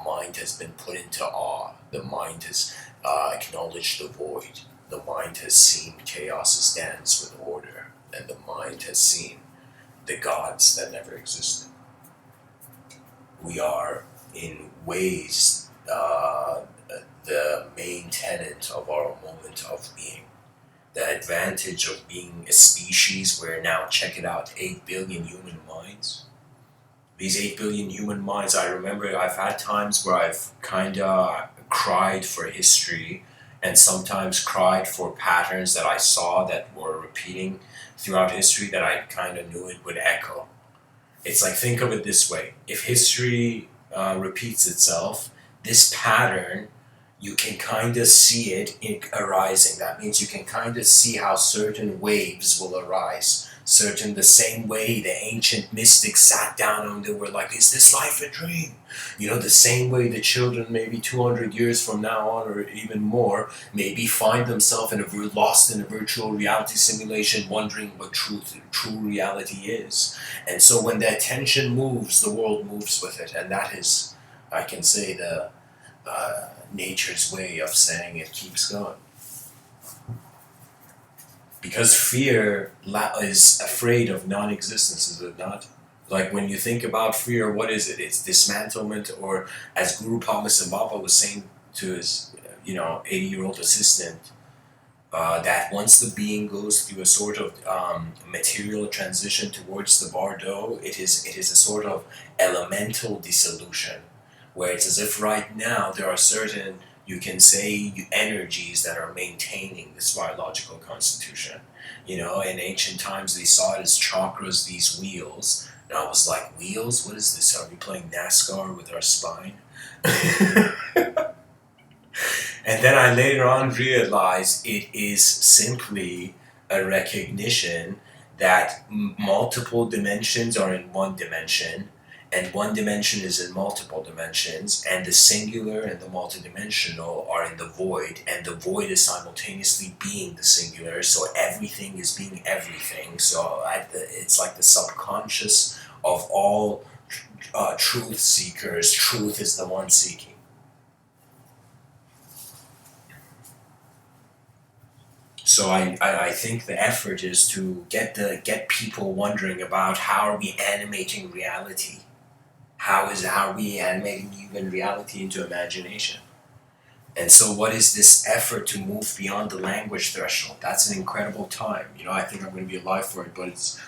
mind has been put into awe. The mind has acknowledged the void. The mind has seen chaos's dance with order, and the mind has seen the gods that never existed. We are, in ways, the main tenet of our moment of being. The advantage of being a species where now, check it out, 8 billion human minds. These 8 billion human minds, I remember I've had times where I've kind of cried for history and sometimes cried for patterns that I saw that were repeating throughout history that I kind of knew it would echo. It's like, think of it this way. If history repeats itself, this pattern, you can kind of see it arising. That means you can kind of see how certain waves will arise. The same way the ancient mystics sat down and they were like, is this life a dream? The same way the children, maybe 200 years from now on or even more, maybe find themselves lost in a virtual reality simulation, wondering what true reality is. And so when the attention moves, the world moves with it. And that is, I can say, the nature's way of saying it keeps going. Because fear is afraid of non-existence, is it not? Like when you think about fear, what is it? It's dismantlement, or as Guru Padmasambhava was saying to his 80-year-old assistant, that once the being goes through a sort of material transition towards the bardo, it is a sort of elemental dissolution, where it's as if right now there are certain, you can say, energies that are maintaining this biological constitution. In ancient times they saw it as chakras, these wheels, and I was like, wheels? What is this? Are we playing NASCAR with our spine? And then I later on realized it is simply a recognition that multiple dimensions are in one dimension, and one dimension is in multiple dimensions, and the singular and the multidimensional are in the void, and the void is simultaneously being the singular, so everything is being everything. So it's like the subconscious of all truth seekers. Truth is the one seeking. So I think the effort is to get people wondering about how are we animating reality. How are we animating even reality into imagination? And so what is this effort to move beyond the language threshold? That's an incredible time. I think I'm going to be alive for it, but it's...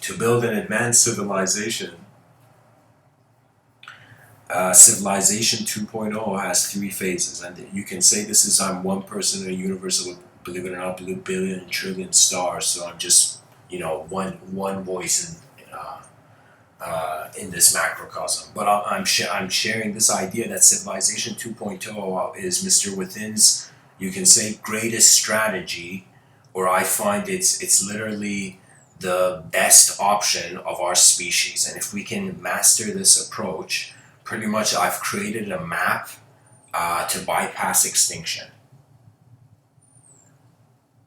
To build an advanced civilization, Civilization 2.0 has 3 phases, and you can say this is I'm one person in a universe of, believe it or not, billion trillion stars. So I'm just one voice in this macrocosm. But I'm sharing this idea that Civilization 2.0 is Mr.Within's, you can say, greatest strategy, or I find it's literally the best option of our species. And if we can master this approach, pretty much I've created a map to bypass extinction.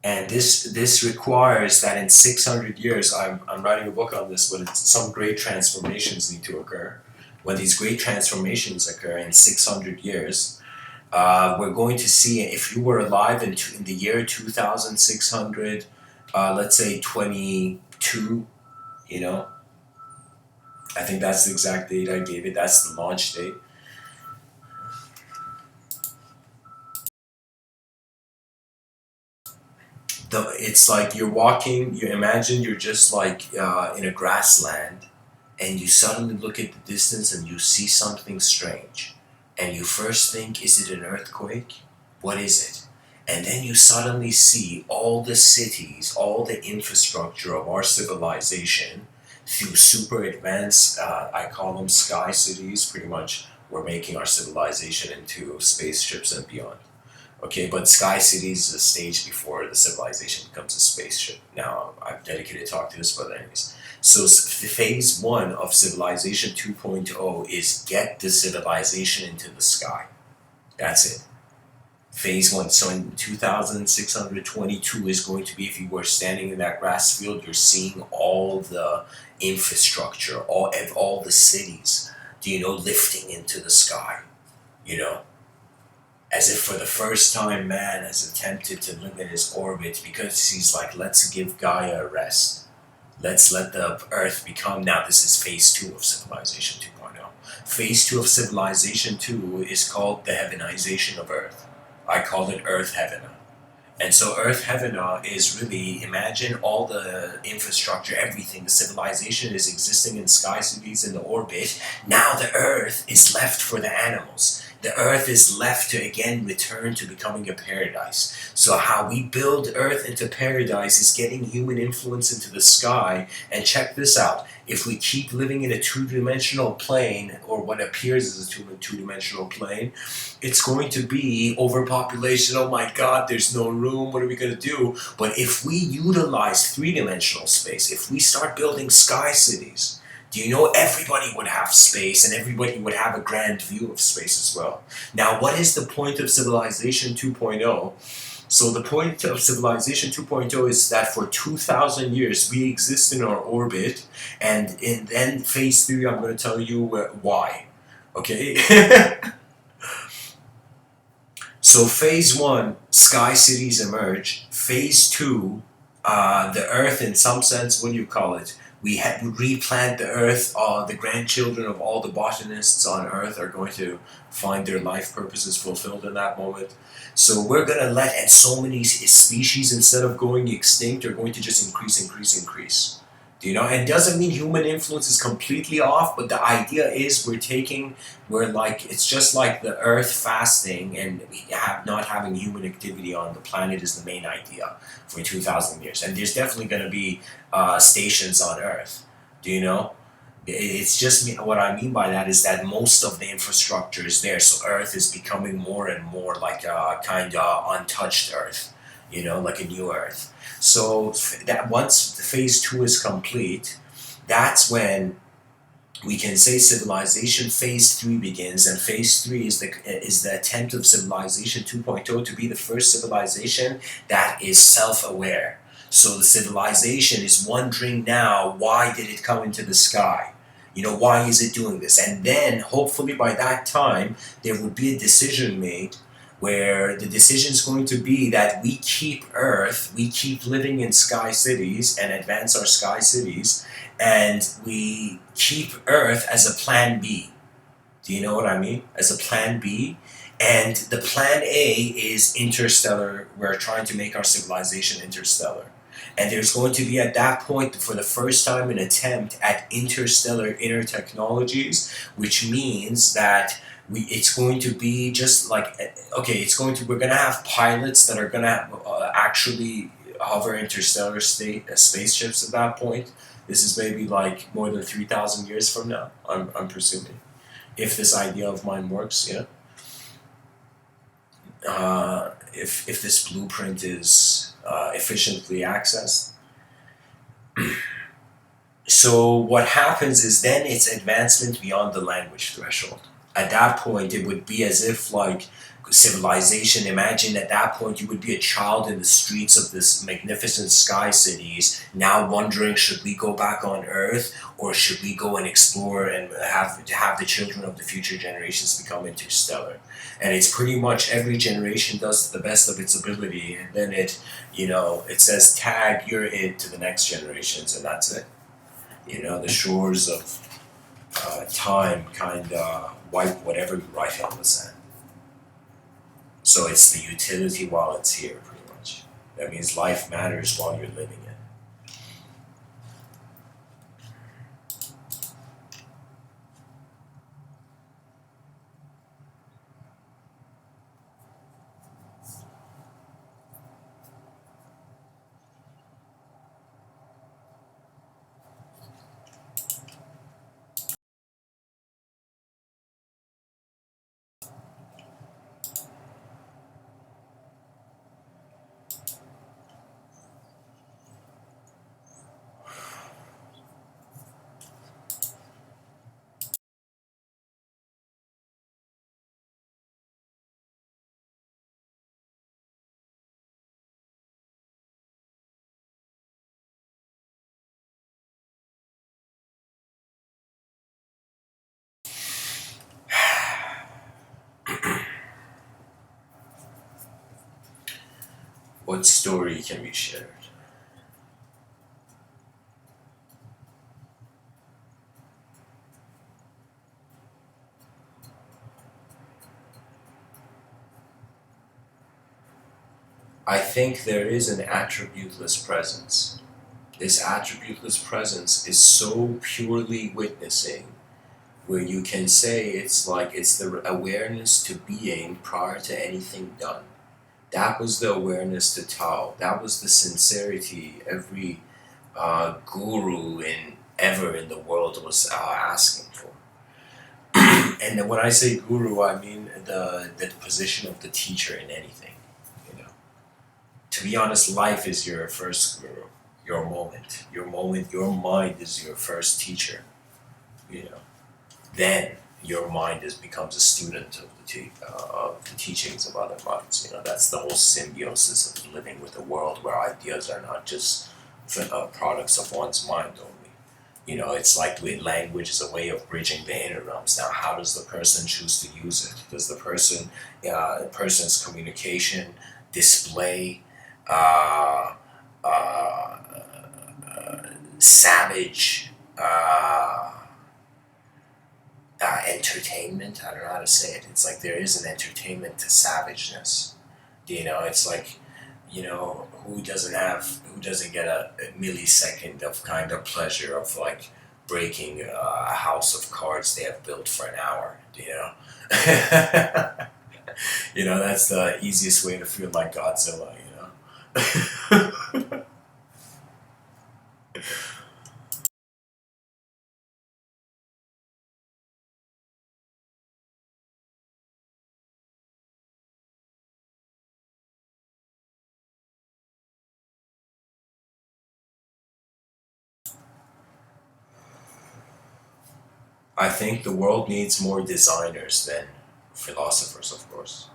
And this requires that in 600 years, I'm writing a book on this, but some great transformations need to occur. When these great transformations occur in 600 years, we're going to see, if you were alive in the year 2600, let's say 20 2, you know. I think that's the exact date I gave it. That's the launch date. It's like you're walking, you imagine you're just like in a grassland, and you suddenly look at the distance and you see something strange. And you first think, is it an earthquake? What is it? And then you suddenly see all the cities, all the infrastructure of our civilization through super advanced, I call them sky cities, pretty much we're making our civilization into spaceships and beyond. Okay, but Sky City is a stage before the civilization becomes a spaceship. Now, I've dedicated a talk to this, but anyways. So, phase 1 of Civilization 2.0 is get the civilization into the sky. That's it. Phase 1. So, in 2622 is going to be, if you were standing in that grass field, you're seeing all the infrastructure, all the cities, lifting into the sky, you know? As if for the first time man has attempted to limit his orbit because he's like, let's give Gaia a rest. Let's let the Earth become, now this is phase 2 of Civilization 2.0. Phase 2 of Civilization 2 is called the heavenization of Earth. I call it Earth Heavena. And so Earth Heavena is really, imagine all the infrastructure, everything, the civilization is existing in sky cities in the orbit. Now the Earth is left for the animals. The Earth is left to again return to becoming a paradise. So how we build Earth into paradise is getting human influence into the sky. And check this out. If we keep living in a two-dimensional plane, or what appears as a two-dimensional plane, it's going to be overpopulation. Oh my God, there's no room. What are we going to do? But if we utilize three-dimensional space, if we start building sky cities, do you know everybody would have space and everybody would have a grand view of space as well? Now, what is the point of Civilization 2.0? So the point of Civilization 2.0 is that for 2,000 years we exist in our orbit, and then phase 3, I'm going to tell you why. Okay? So phase 1, sky cities emerge. Phase 2, the Earth, in some sense, what do you call it? We replant the Earth. The grandchildren of all the botanists on Earth are going to find their life purposes fulfilled in that moment. So we're going to and so many species, instead of going extinct, are going to just increase. Do you know? And it doesn't mean human influence is completely off, but the idea is it's just like the Earth fasting and not having human activity on the planet is the main idea for 2,000 years. And there's definitely going to be stations on Earth. Do you know? It's just what I mean by that is that most of the infrastructure is there, so Earth is becoming more and more like a kind of untouched Earth, like a new Earth. So that once phase 2 is complete, that's when we can say civilization phase 3 begins, and phase 3 is the attempt of Civilization 2.0 to be the first civilization that is self-aware. So the civilization is wondering now, why did it come into the sky? Why is it doing this? And then, hopefully by that time, there would be a decision made where the decision is going to be that we keep Earth, we keep living in sky cities and advance our sky cities, and we keep Earth as a plan B. Do you know what I mean? As a plan B. And the plan A is interstellar. We're trying to make our civilization interstellar. And there's going to be at that point, for the first time, an attempt at interstellar inner technologies, which means that it's going to be just like, we're going to have pilots that are going to actually hover interstellar spaceships at that point. This is maybe like more than 3,000 years from now, I'm presuming, if this idea of mine works, yeah. If this blueprint is efficiently accessed. So what happens is then it's advancement beyond the language threshold. At that point, it would be as if like civilization. Imagine at that point you would be a child in the streets of this magnificent sky cities, now wondering should we go back on Earth or should we go and explore and have the children of the future generations become interstellar. And it's pretty much every generation does the best of its ability, and then it says tag you're it to the next generations, and that's it. The shores of time kind of wipe whatever you write on the sand. So it's the utility while it's here, pretty much. That means life matters while you're living it. What story can be shared? I think there is an attributeless presence. This attributeless presence is so purely witnessing, where you can say it's like it's the awareness to being prior to anything done. That was the awareness to Tao. That was the sincerity every guru ever in the world was asking for. And then when I say guru, I mean the position of the teacher in anything. You know, to be honest, life is your first guru. Your mind is your first teacher. You know, then your mind becomes a student of the teachings of other minds. That's the whole symbiosis of living with a world where ideas are not just products of one's mind only. It's like with language is a way of bridging the inner realms. Now, how does the person choose to use it? Does the person's communication display uh, uh, savage entertainment? I don't know how to say it. It's like there is an entertainment to savageness. It's like, who doesn't get a millisecond of kind of pleasure of like breaking a house of cards they have built for an hour, that's the easiest way to feel like Godzilla. I think the world needs more designers than philosophers, of course.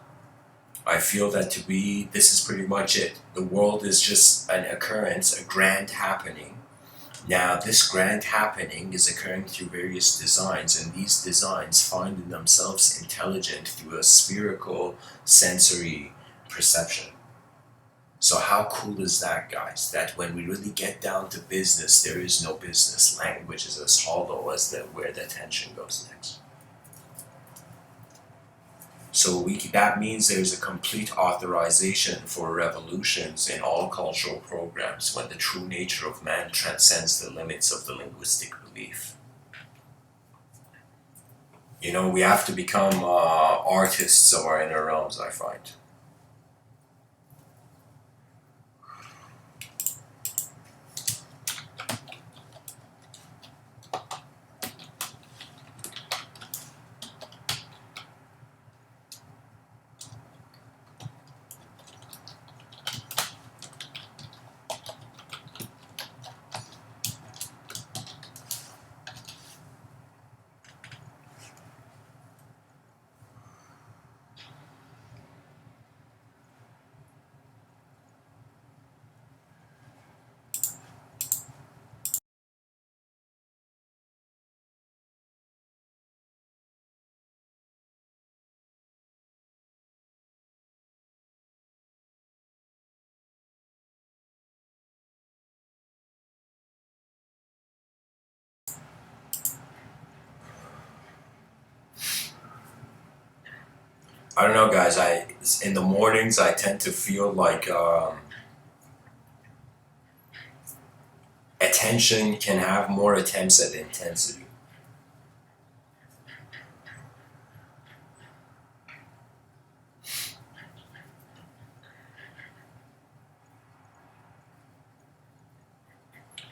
I feel that this is pretty much it. The world is just an occurrence, a grand happening. Now, this grand happening is occurring through various designs, and these designs find in themselves intelligent through a spherical sensory perception. So, how cool is that, guys? That when we really get down to business, there is no business. Language is as hollow as where the attention goes next. So that means there's a complete authorization for revolutions in all cultural programs when the true nature of man transcends the limits of the linguistic belief. We have to become artists of our inner realms, I find. I don't know, guys. In the mornings I tend to feel like attention can have more attempts at intensity.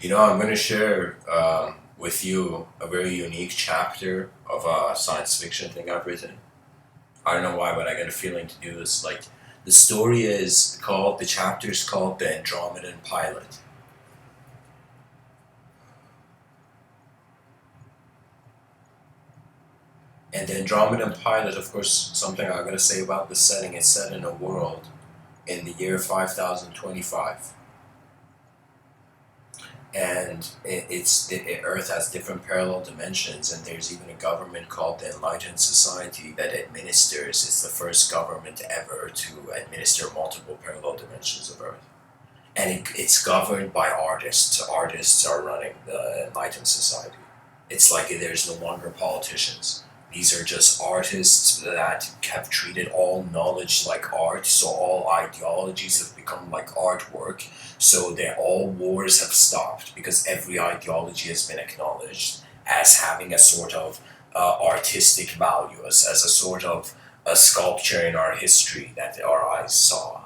I'm going to share with you a very unique chapter of a science fiction thing I've written. I don't know why, but I got a feeling to do this. Like, the chapter is called The Andromedan Pilot. And the Andromedan Pilot, of course, something I gotta say about the setting, it's set in a world in the year 5025. And Earth has different parallel dimensions, and there's even a government called the Enlightened Society that administers. It's the first government ever to administer multiple parallel dimensions of Earth, and it's governed by artists. Artists are running the Enlightened Society. It's like there's no longer politicians. These are just artists that have treated all knowledge like art, so all ideologies have become like artwork, so that all wars have stopped because every ideology has been acknowledged as having a sort of artistic value, as a sort of a sculpture in our history that our eyes saw.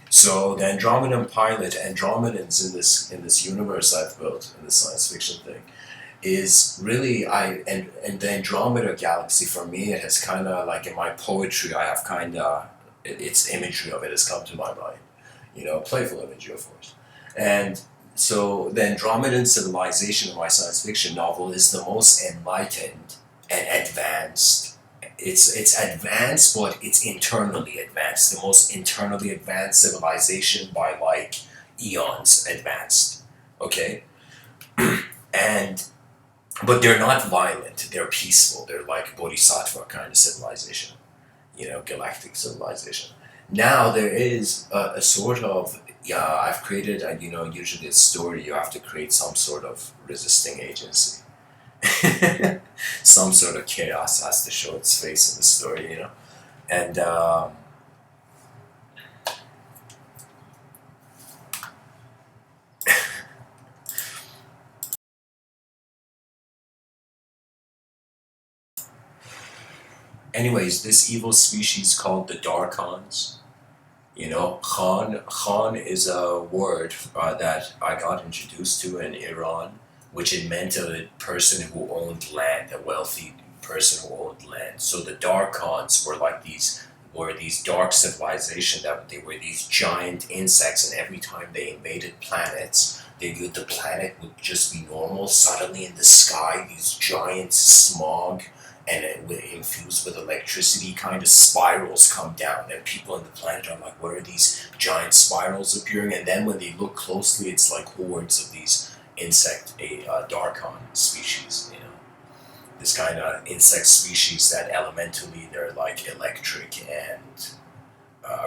So the Andromedan pilot, Andromedans in this universe I've built in this science fiction thing, is really and the Andromeda galaxy for me, it has kind of like in my poetry I have kind of its imagery of it has come to my mind, playful imagery of course. And so the Andromedan civilization of my science fiction novel is the most enlightened and advanced. It's advanced, but it's internally advanced, the most internally advanced civilization by like eons advanced. Okay. And but they're not violent. They're peaceful. They're like bodhisattva kind of civilization, galactic civilization. Now there is a sort of, yeah, I've created, usually a story, you have to create some sort of resisting agency. Some sort of chaos has to show its face in the story. And anyways, this evil species called the Darkons. Khan is a word that I got introduced to in Iran, which it meant a person who owned land, a wealthy person who owned land. So the Darkons were these dark civilization that they were these giant insects, and every time they invaded planets, the planet would just be normal. Suddenly in the sky, these giant smog and infused with electricity kind of spirals come down, and people on the planet are like, what are these giant spirals appearing? And then when they look closely, it's like hordes of these Darkon species. This kind of insect species that elementally they're like electric and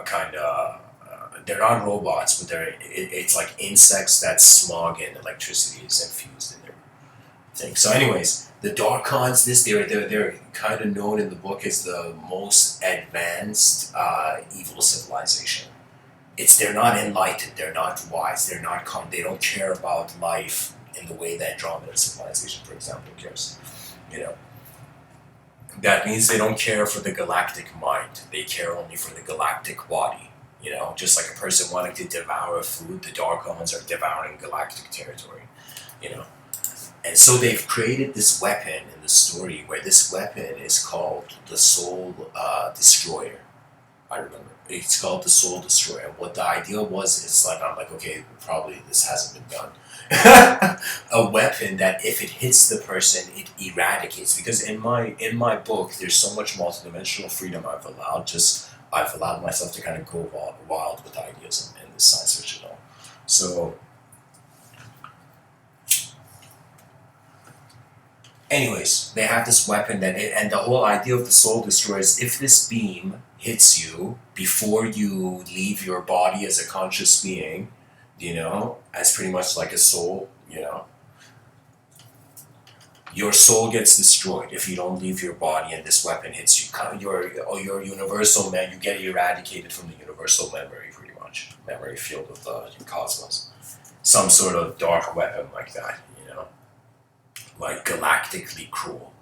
kind of they're not robots, but it's like insects that smog and electricity is infused in their thing. So anyways, the Darkons, they're kind of known in the book as the most advanced evil civilization. They're not enlightened, they're not wise, they don't care about life in the way that Andromeda civilization, for example, cares. You know, that means they don't care for the galactic mind. They care only for the galactic body. Just like a person wanting to devour food, the Darkons are devouring galactic territory. You know, and so they've created this weapon in the story where this weapon is called the Soul Destroyer. I remember. It's called the Soul Destroyer. What the idea was, I'm like, okay, probably this hasn't been done. A weapon that if it hits the person, it eradicates. Because in my book, there's so much multidimensional freedom I've allowed myself to kind of go wild with ideas in this science fiction novel. So, anyways, they have this weapon and the whole idea of the Soul Destroyer is if this beam hits you before you leave your body as a conscious being, as pretty much like a soul, your soul gets destroyed if you don't leave your body and this weapon hits you. Your universal man, you get eradicated from the universal memory, pretty much. Memory field of the cosmos. Some sort of dark weapon like that, like galactically cruel,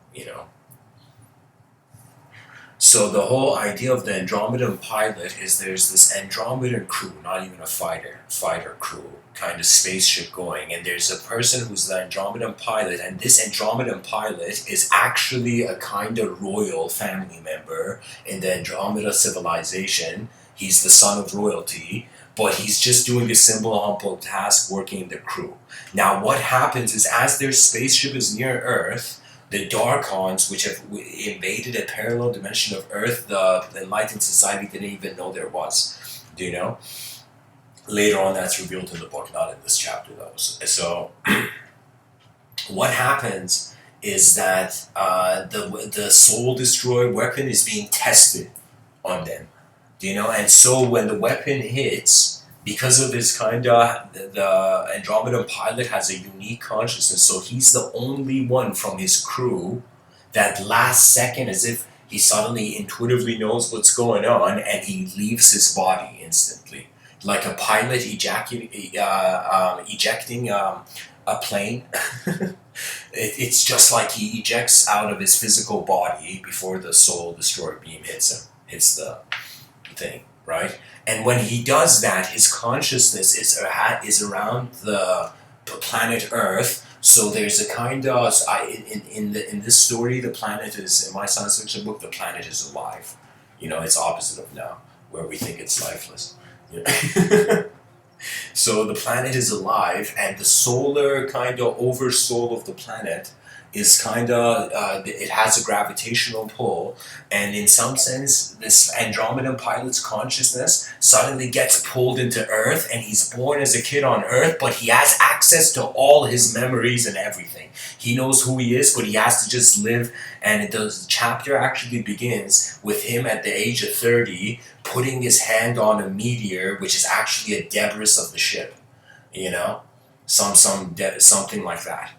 So the whole idea of the Andromedan pilot is there's this Andromedan crew, not even a fighter crew, kind of spaceship going, and there's a person who's the Andromedan pilot, and this Andromedan pilot is actually a kind of royal family member in the Andromeda civilization. He's the son of royalty, but he's just doing a simple, humble task working in the crew. Now, what happens is as their spaceship is near Earth, the Darkons, which have invaded a parallel dimension of Earth, the enlightened society didn't even know there was. Do you know? Later on, that's revealed in the book, not in this chapter, though. So what happens is that the Soul Destroyer weapon is being tested on them. Do you know? And so when the weapon hits, because of his the Andromedan pilot has a unique consciousness, so he's the only one from his crew that last second, as if he suddenly intuitively knows what's going on, and he leaves his body instantly. Like a pilot ejecting a plane. It's just like he ejects out of his physical body before the Soul Destroyer beam hits the thing, right? And when he does that, his consciousness is around the planet Earth. So there's a kind of in this story, the planet is, in my science fiction book, the planet is alive. It's opposite of now, where we think it's lifeless. So the planet is alive, and the solar kind of oversoul of the planet is it has a gravitational pull, and in some sense, this Andromedan pilot's consciousness suddenly gets pulled into Earth, and he's born as a kid on Earth, but he has access to all his memories and everything. He knows who he is, but he has to just live, and the chapter actually begins with him at the age of 30, putting his hand on a meteor, which is actually a debris of the ship, something like that,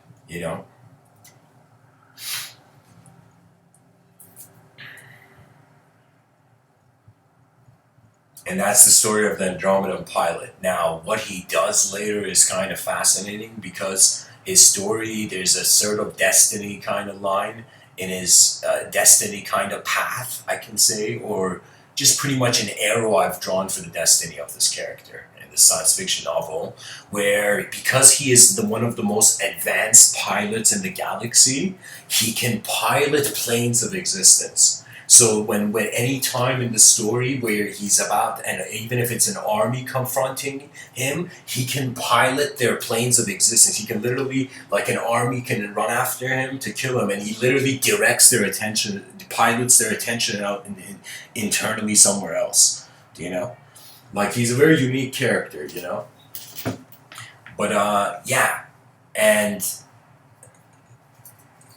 And that's the story of the Andromedan pilot. Now, what he does later is kind of fascinating because his story, there's a sort of destiny kind of line in his destiny kind of path, I can say, or just pretty much an arrow I've drawn for the destiny of this character in the science fiction novel, where because he is one of the most advanced pilots in the galaxy, he can pilot planes of existence. So when any time in the story where he's about, and even if it's an army confronting him, he can pilot their planes of existence. He can literally, like an army can run after him to kill him, and he literally directs their attention, pilots their attention out internally somewhere else. Like he's a very unique character, But yeah, and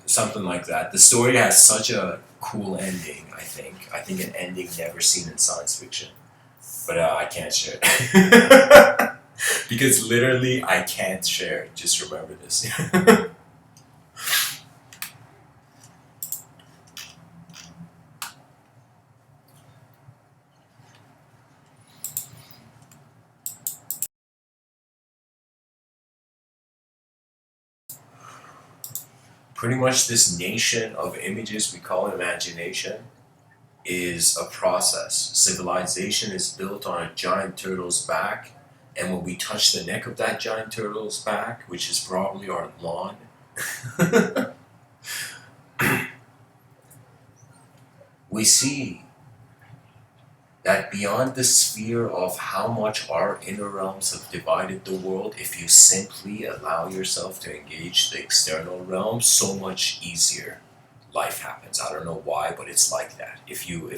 something like that. The story has such a cool ending, I think. I think an ending never seen in science fiction. But I can't share it. Because literally, I can't share it. Just remember this. Pretty much this nation of images we call imagination is a process. Civilization is built on a giant turtle's back, and when we touch the neck of that giant turtle's back, which is probably our lawn, we see that beyond the sphere of how much our inner realms have divided the world, if you simply allow yourself to engage the external realm, so much easier life happens. I don't know why, but it's like that. If you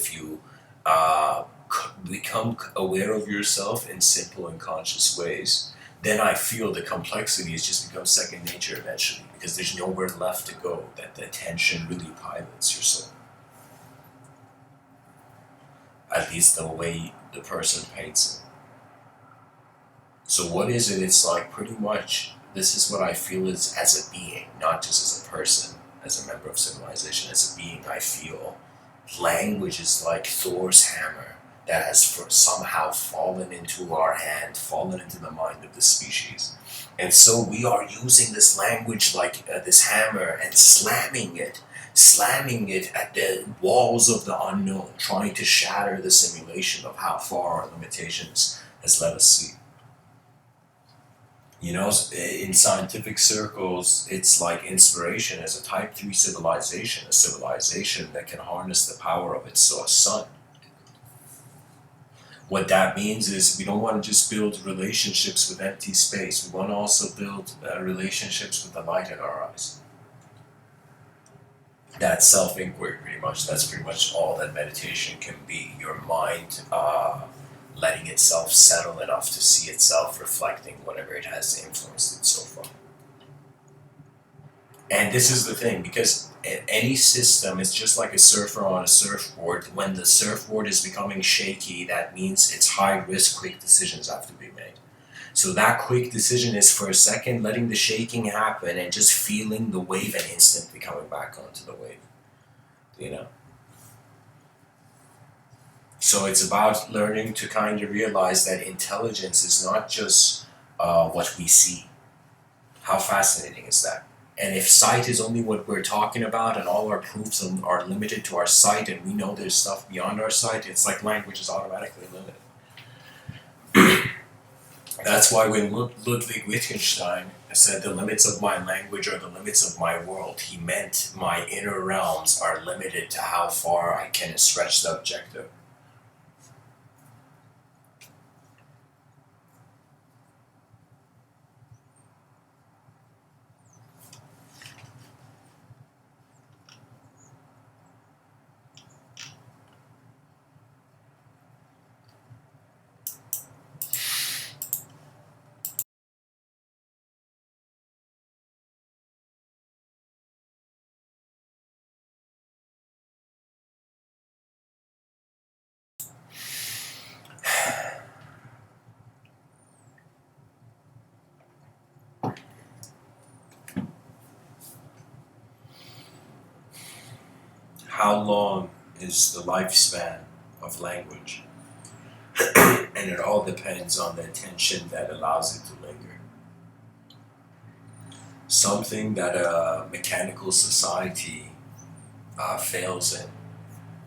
become aware of yourself in simple and conscious ways, then I feel the complexity has just become second nature eventually, because there's nowhere left to go, that the attention really pilots your soul. At least the way the person paints it. So what is it? It's like pretty much, this is what I feel is as a being, not just as a person. as a member of civilization, as a being, I feel language is like Thor's hammer that has somehow fallen into our hand, fallen into the mind of the species. And so we are using this language like this hammer and slamming it at the walls of the unknown, trying to shatter the simulation of how far our limitations has let us see. You know, in scientific circles, it's like inspiration as a Type 3 civilization, a civilization that can harness the power of its sun. What that means is we don't want to just build relationships with empty space. We want to also build relationships with the light in our eyes. That's self-inquiry, pretty much. That's pretty much all that meditation can be. Your mind letting itself settle enough to see itself reflecting whatever it has influenced it so far. And this is the thing, because any system is just like a surfer on a surfboard. When the surfboard is becoming shaky, that means it's high risk, quick decisions have to be made. So that quick decision is for a second letting the shaking happen and just feeling the wave and instantly coming back onto the wave. You know? So it's about learning to kind of realize that intelligence is not just what we see. How fascinating is that? And if sight is only what we're talking about and all our proofs are limited to our sight and we know there's stuff beyond our sight, it's like language is automatically limited. That's why when Ludwig Wittgenstein said the limits of my language are the limits of my world, he meant my inner realms are limited to how far I can stretch the objective. How long is the lifespan of language? And it all depends on the attention that allows it to linger. Something that a mechanical society fails in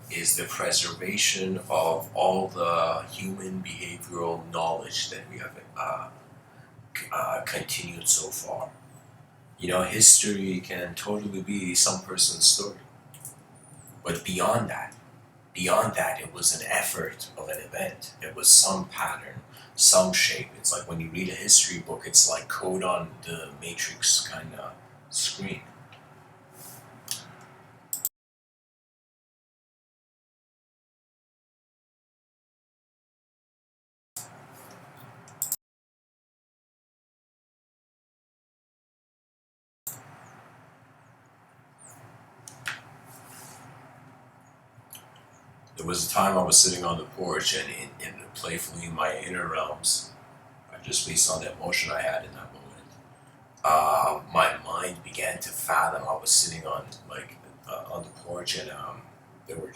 is the preservation of all the human behavioral knowledge that we have continued so far. You know, history can totally be some person's story. But beyond that, it was an effort of an event. It was some pattern, some shape. It's like when you read a history book, it's like code on the matrix kind of screen. There was a time I was sitting on the porch and in playfully in my inner realms, just based on the emotion I had in that moment, my mind began to fathom. I was sitting on the porch and there were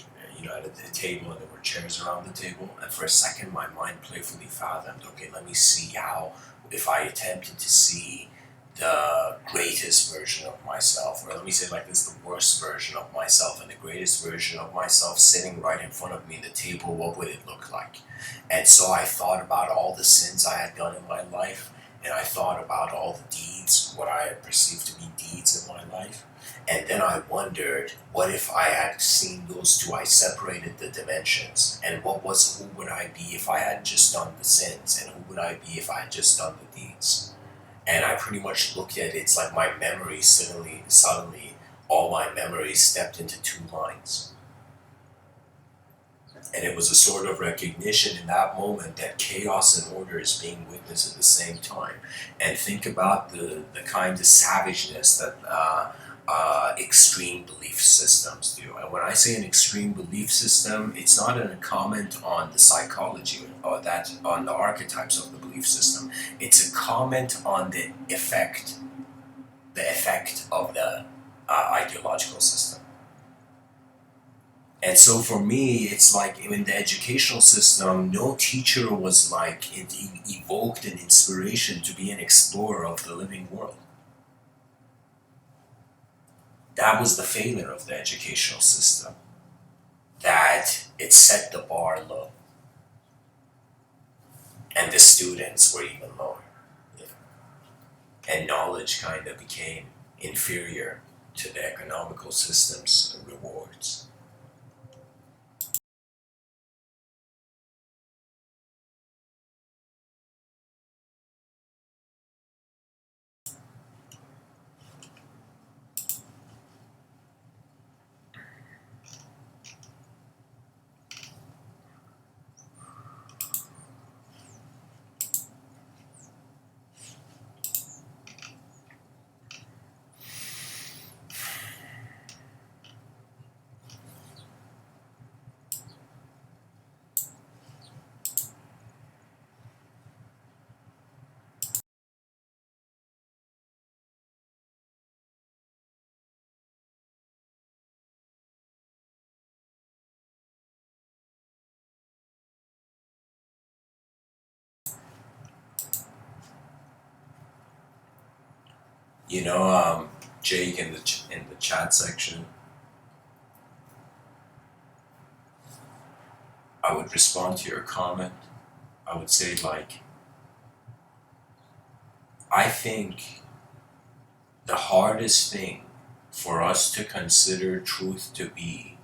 at the table and there were chairs around the table, and for a second my mind playfully fathomed, okay, let me see how, if I attempted to see the greatest version of myself, or let me say like this, the worst version of myself and the greatest version of myself sitting right in front of me at the table, what would it look like? And so I thought about all the sins I had done in my life, and I thought about all the deeds, what I had perceived to be deeds in my life. And then I wondered, what if I had seen those two? I separated the dimensions, and who would I be if I had just done the sins, and who would I be if I had just done the deeds? And I pretty much looked at it, it's like my memory suddenly, all my memories stepped into two lines. And it was a sort of recognition in that moment that chaos and order is being witnessed at the same time. And think about the kind of savageness that extreme belief systems do. And when I say an extreme belief system, it's not a comment on the psychology or that on the archetypes of the belief system. It's a comment on the effect of the ideological system. And so for me, it's like in the educational system, no teacher was like, it evoked an inspiration to be an explorer of the living world. That was the failure of the educational system, that it set the bar low, and the students were even lower. You know? And knowledge kind of became inferior to the economical system's rewards. You know, Jake in the chat section, I would respond to your comment. I would say like, I think the hardest thing for us to consider truth to be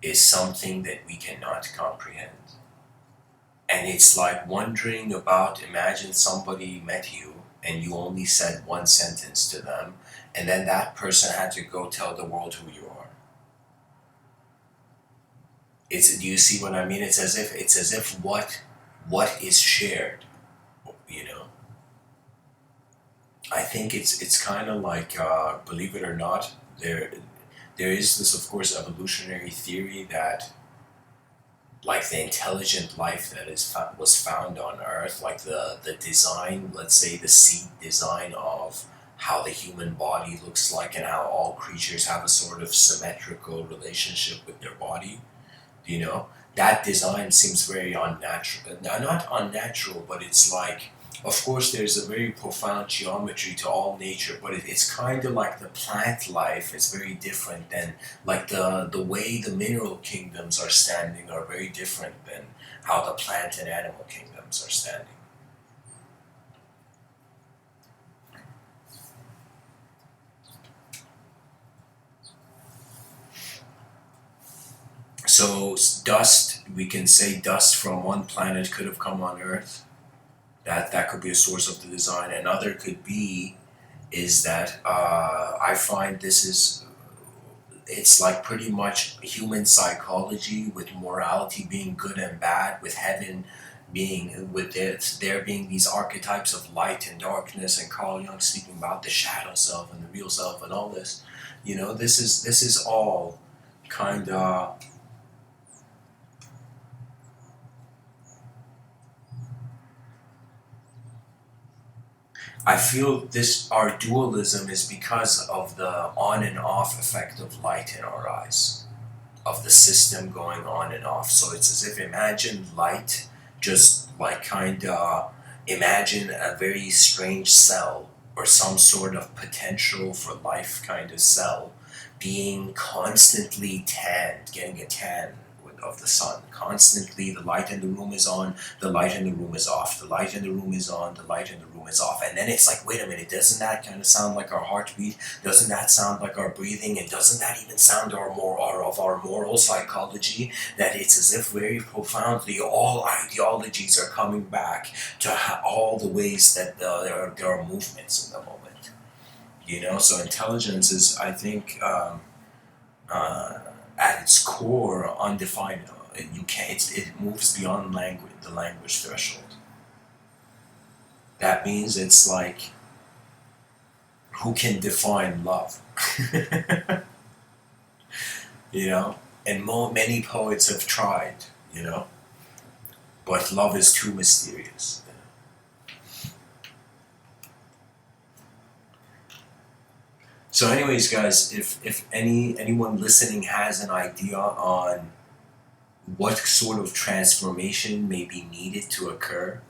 is something that we cannot comprehend. And it's like wondering about, imagine somebody met you and you only said one sentence to them, and then that person had to go tell the world who you are. Do you see what I mean? It's as if what is shared, you know? I think it's kind of like, believe it or not, there is this, of course, evolutionary theory that like the intelligent life that was found on Earth, like the design, let's say the seed design of how the human body looks like, and how all creatures have a sort of symmetrical relationship with their body. You know, that design seems very unnatural. Not unnatural, but it's like, of course, there's a very profound geometry to all nature, but it's kind of like the plant life is very different than, like, the way the mineral kingdoms are standing are very different than how the plant and animal kingdoms are standing. So dust, we can say dust from one planet could have come on Earth. That could be a source of the design. Another could be is that, I find this is, it's like pretty much human psychology, with morality being good and bad, with heaven being, with there being these archetypes of light and darkness, and Carl Jung speaking about the shadow self and the real self and all this. You know, this is all kind of, I feel this, our dualism is because of the on and off effect of light in our eyes, of the system going on and off. So it's as if, imagine light, just like kind of imagine a very strange cell, or some sort of potential for life kind of cell, being constantly tanned, getting a tan of the sun. Constantly, the light in the room is on, the light in the room is off, the light in the room is on, the light in the room is off. And then it's like, wait a minute, doesn't that kind of sound like our heartbeat? Doesn't that sound like our breathing? And doesn't that even sound of our moral psychology? That it's as if very profoundly all ideologies are coming back to all the ways that there are movements in the moment. You know, so intelligence is, I think, uh, at its core, undefined. You can't. It moves beyond language, the language threshold. That means it's like, who can define love? You know, and many poets have tried. You know, but love is too mysterious. You know? So, anyways, guys, if anyone listening has an idea on what sort of transformation may be needed to occur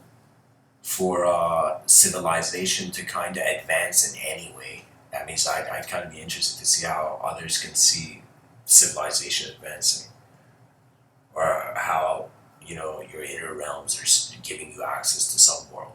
for civilization to kind of advance in any way, that means I'd kind of be interested to see how others can see civilization advancing, or how your inner realms are giving you access to some world.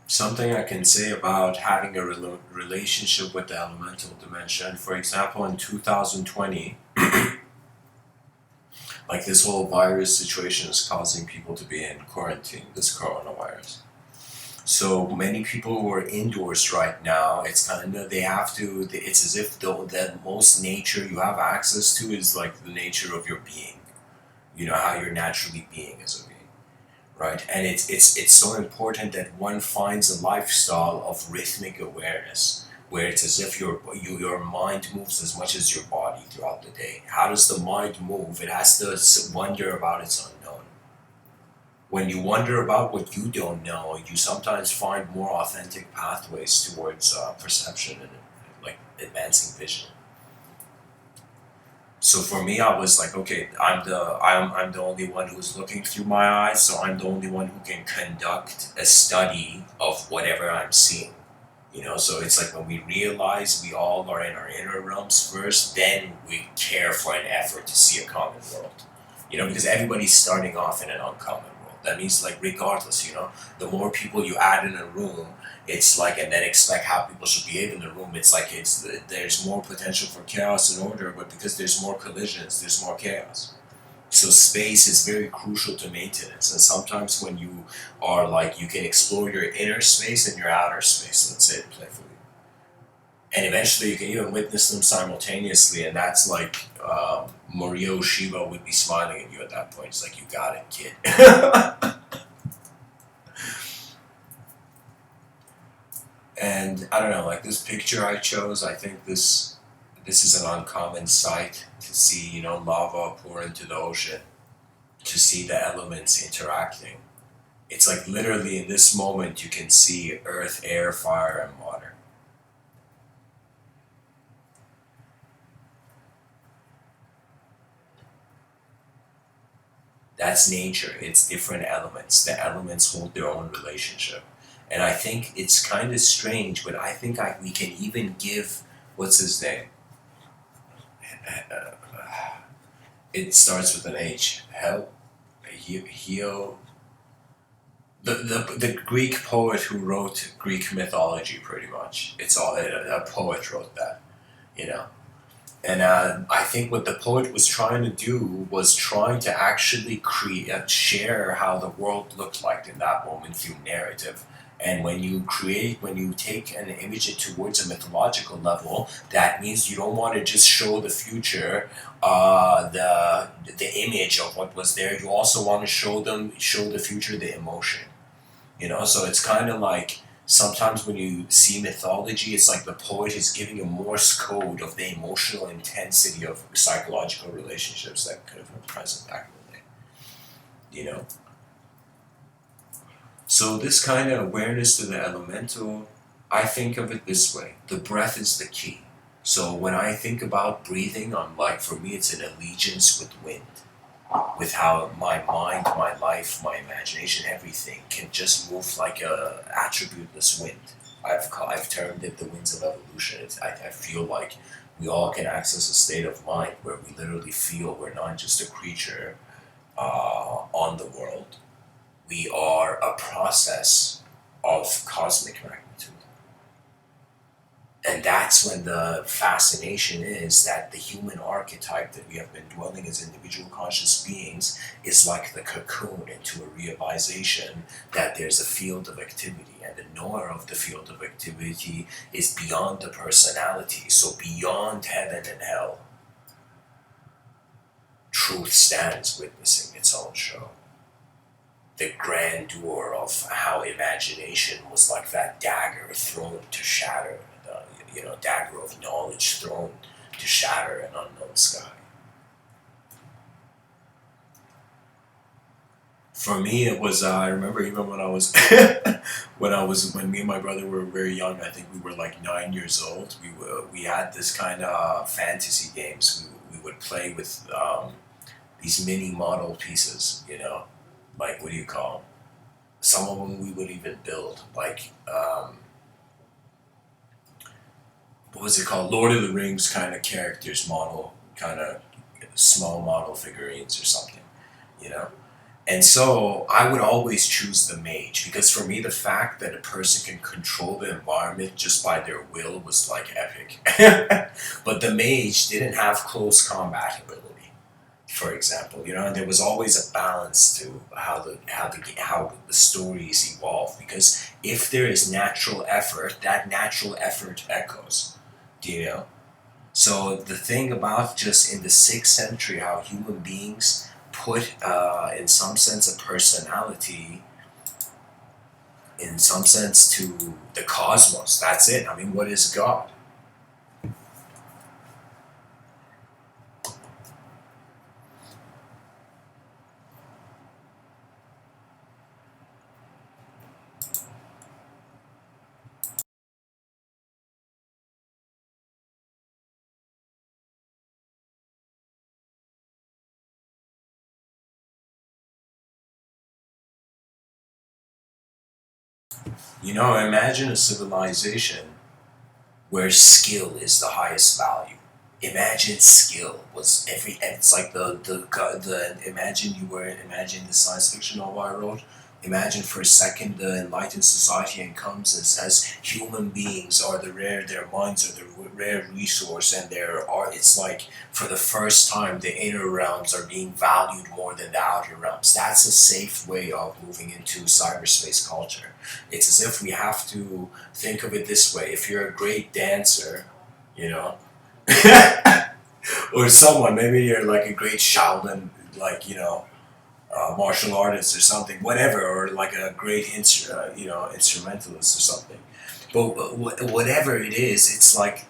Something I can say about having a relationship with the elemental dimension. For example, in 2020, like this whole virus situation is causing people to be in quarantine, this coronavirus. So many people who are indoors right now, it's kind of, they have to, it's as if the most nature you have access to is like the nature of your being. How you're naturally being as a being, right? And it's so important that one finds a lifestyle of rhythmic awareness, where it's as if your mind moves as much as your body throughout the day. How does the mind move? It has to wonder about its unknown. When you wonder about what you don't know, you sometimes find more authentic pathways towards perception and like advancing vision. So for me, I was like, okay, I'm the only one who's looking through my eyes, so I'm the only one who can conduct a study of whatever I'm seeing. So it's like when we realize we all are in our inner realms first, then we care for an effort to see a common world. Because everybody's starting off in an uncommon world. That means, like, regardless, the more people you add in a room, it's like, and then expect how people should behave in the room. It's like there's more potential for chaos and order, but because there's more collisions, there's more chaos. So space is very crucial to maintenance, and sometimes when you are like, you can explore your inner space and your outer space, let's say it playfully, and eventually you can even witness them simultaneously, and that's like, Morio Shiva would be smiling at you at that point. It's like, you got it, kid. And I don't know, like this picture I chose, I think this is an uncommon sight to see, lava pour into the ocean, to see the elements interacting. It's like literally in this moment you can see earth, air, fire, and water. That's nature. It's different elements. The elements hold their own relationship. And I think it's kind of strange, but I think we can even give, what's his name? It starts with an H. Heo. The Greek poet who wrote Greek mythology, pretty much. It's all, a poet wrote that, you know. And I think what the poet was trying to do was trying to actually share how the world looked like in that moment through narrative. And when you take an image it towards a mythological level, that means you don't want to just show the future, the image of what was there. You also want to show the future, the emotion. So it's kind of like, sometimes when you see mythology, it's like the poet is giving a Morse code of the emotional intensity of psychological relationships that could have been present back in the day. So this kind of awareness to the elemental, I think of it this way. The breath is the key. So when I think about breathing, I'm like, for me, it's an allegiance with wind, with how my mind, my life, my imagination, everything can just move like a attributeless wind. I've termed it the winds of evolution. I feel like we all can access a state of mind where we literally feel we're not just a creature on the world. We are a process of cosmic magnitude. And that's when the fascination is that the human archetype that we have been dwelling as individual conscious beings is like the cocoon into a realization that there's a field of activity, and the knower of the field of activity is beyond the personality, so beyond heaven and hell. Truth stands witnessing its own show. The grandeur of how imagination was like that dagger thrown to shatter, dagger of knowledge thrown to shatter an unknown sky. For me, it was. I remember even when I was, when me and my brother were very young. I think we were like 9 years old. We had this kind of fantasy games. We would play with these mini model pieces. Like what do you call them? Some of them we would even build, like what was it called? Lord of the Rings kind of characters, model kind of small model figurines or something, you know. And so I would always choose the mage because for me the fact that a person can control the environment just by their will was like epic. But the mage didn't have close combat ability, for example, and there was always a balance to how the stories evolve because if there is natural effort, that natural effort echoes, you know. So the thing about just in the 6th century, how human beings put, in some sense, a personality, in some sense, to the cosmos. That's it. I mean, what is God? Imagine a civilization where skill is the highest value. Imagine skill was every. It's like the imagine imagine the science fiction novel I wrote. Imagine for a second the enlightened society and comes and says human beings are their minds are the rare resource, and there are. It's like for the first time the inner realms are being valued more than the outer realms. That's a safe way of moving into cyberspace culture. It's as if we have to think of it this way: if you're a great dancer, you know, or someone, maybe you're like a great Shaolin, like martial artist or something, whatever, or like a great instrumentalist or something. But whatever it is, it's like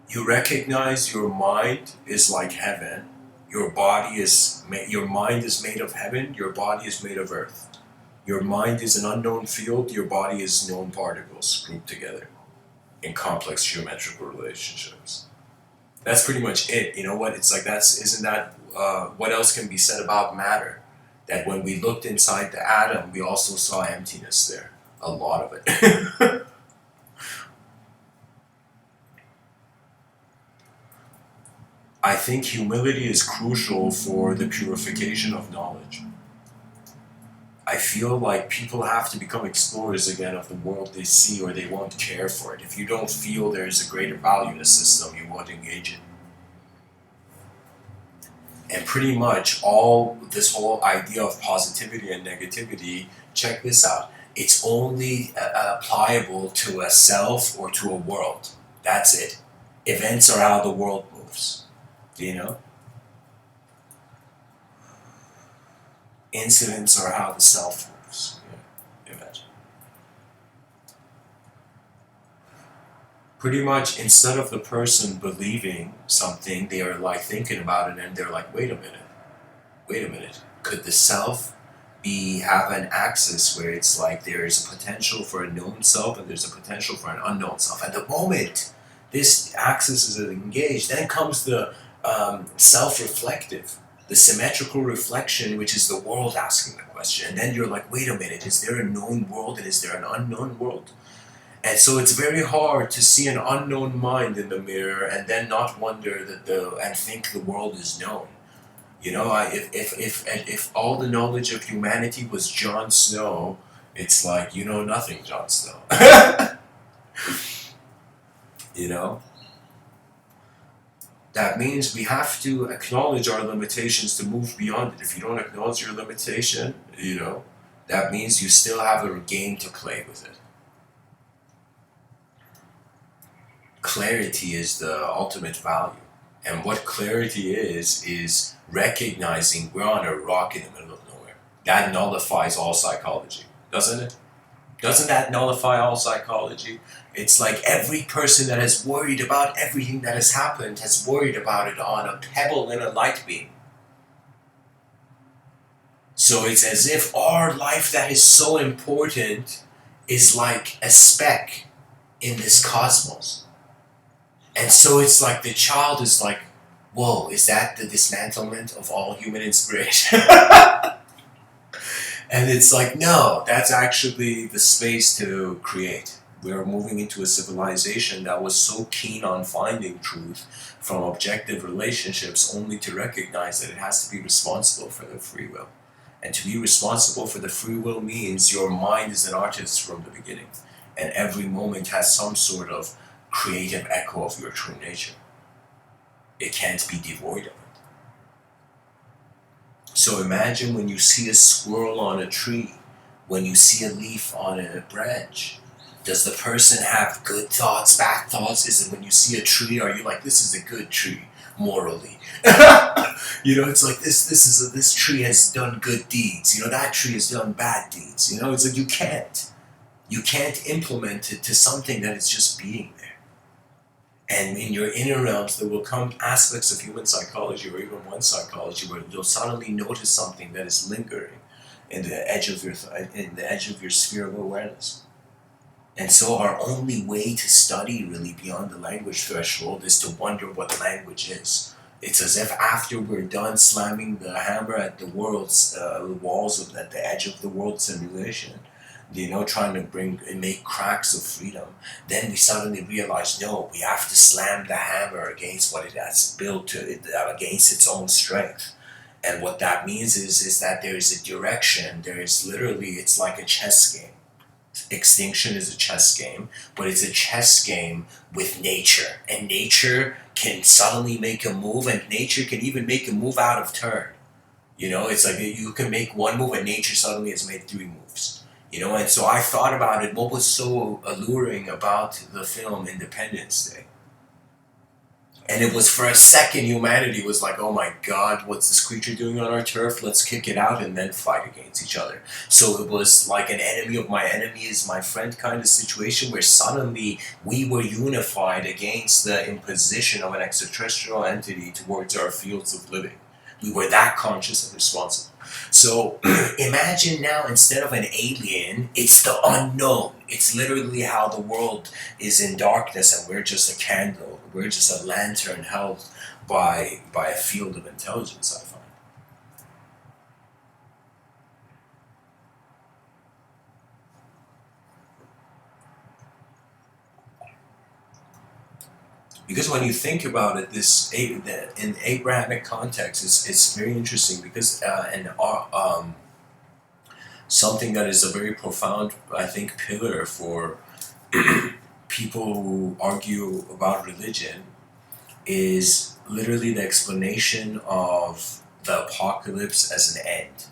you recognize your mind is like heaven. Your mind is made of heaven. Your body is made of earth. Your mind is an unknown field. Your body is known particles grouped together in complex geometrical relationships. That's pretty much it. You know what? It's like isn't that what else can be said about matter? That when we looked inside the atom, we also saw emptiness there. A lot of it. I think humility is crucial for the purification of knowledge. I feel like people have to become explorers again of the world they see, or they won't care for it. If you don't feel there is a greater value in a system, you won't engage it. And pretty much all this whole idea of positivity and negativity, check this out. It's only applicable to a self or to a world. That's it. Events are how the world moves. Do you know? Incidents are how the self moves. Yeah. Imagine. Pretty much, instead of the person believing something, they are like thinking about it and they're like, wait a minute, could the self have an axis where it's like there's a potential for a known self and there's a potential for an unknown self. At the moment this axis is engaged, then comes the self-reflective, the symmetrical reflection, which is the world asking the question. And then you're like, wait a minute, is there a known world and is there an unknown world? And so it's very hard to see an unknown mind in the mirror and then not wonder and think the world is known. You know, if all the knowledge of humanity was Jon Snow, it's like, you know nothing, Jon Snow. You know? That means we have to acknowledge our limitations to move beyond it. If you don't acknowledge your limitation, that means you still have a game to play with it. Clarity is the ultimate value. And what clarity is recognizing we're on a rock in the middle of nowhere. That nullifies all psychology, doesn't it? Doesn't that nullify all psychology? It's like every person that has worried about everything that has happened has worried about it on a pebble in a light beam. So it's as if our life that is so important is like a speck in this cosmos. And so it's like the child is like, whoa, is that the dismantlement of all human inspiration? And it's like, no, that's actually the space to create. We're moving into a civilization that was so keen on finding truth from objective relationships only to recognize that it has to be responsible for their free will. And to be responsible for the free will means your mind is an artist from the beginning. And every moment has some sort of creative echo of your true nature. It can't be devoid of it. So imagine when you see a squirrel on a tree, when you see a leaf on a branch, does the person have good thoughts, bad thoughts? Is it when you see a tree, are you like, this is a good tree, morally? It's like this tree has done good deeds. That tree has done bad deeds. It's like you can't implement it to something that is just being there. And in your inner realms, there will come aspects of human psychology or even one psychology where you'll suddenly notice something that is lingering in the edge of your sphere of awareness. And so our only way to study really beyond the language threshold is to wonder what language is. It's as if after we're done slamming the hammer at the world's walls at the edge of the world simulation, trying to make cracks of freedom, then we suddenly realize, no, we have to slam the hammer against what it has built against its own strength. And what that means is that there is a direction. There is literally, it's like a chess game. Extinction is a chess game, but it's a chess game with nature. And nature can suddenly make a move, and nature can even make a move out of turn. It's like you can make one move and nature suddenly has made 3 moves. And so I thought about it, what was so alluring about the film Independence Day? And it was for a second, humanity was like, oh my God, what's this creature doing on our turf? Let's kick it out and then fight against each other. So it was like an enemy of my enemy is my friend kind of situation where suddenly we were unified against the imposition of an extraterrestrial entity towards our fields of living. We were that conscious and responsible. So imagine now, instead of an alien, it's the unknown. It's literally how the world is in darkness and we're just a candle. We're just a lantern held by a field of intelligence, I find. Because when you think about it, in Abrahamic context, it's very interesting because something that is a very profound, I think, pillar for people who argue about religion is literally the explanation of the apocalypse as an end.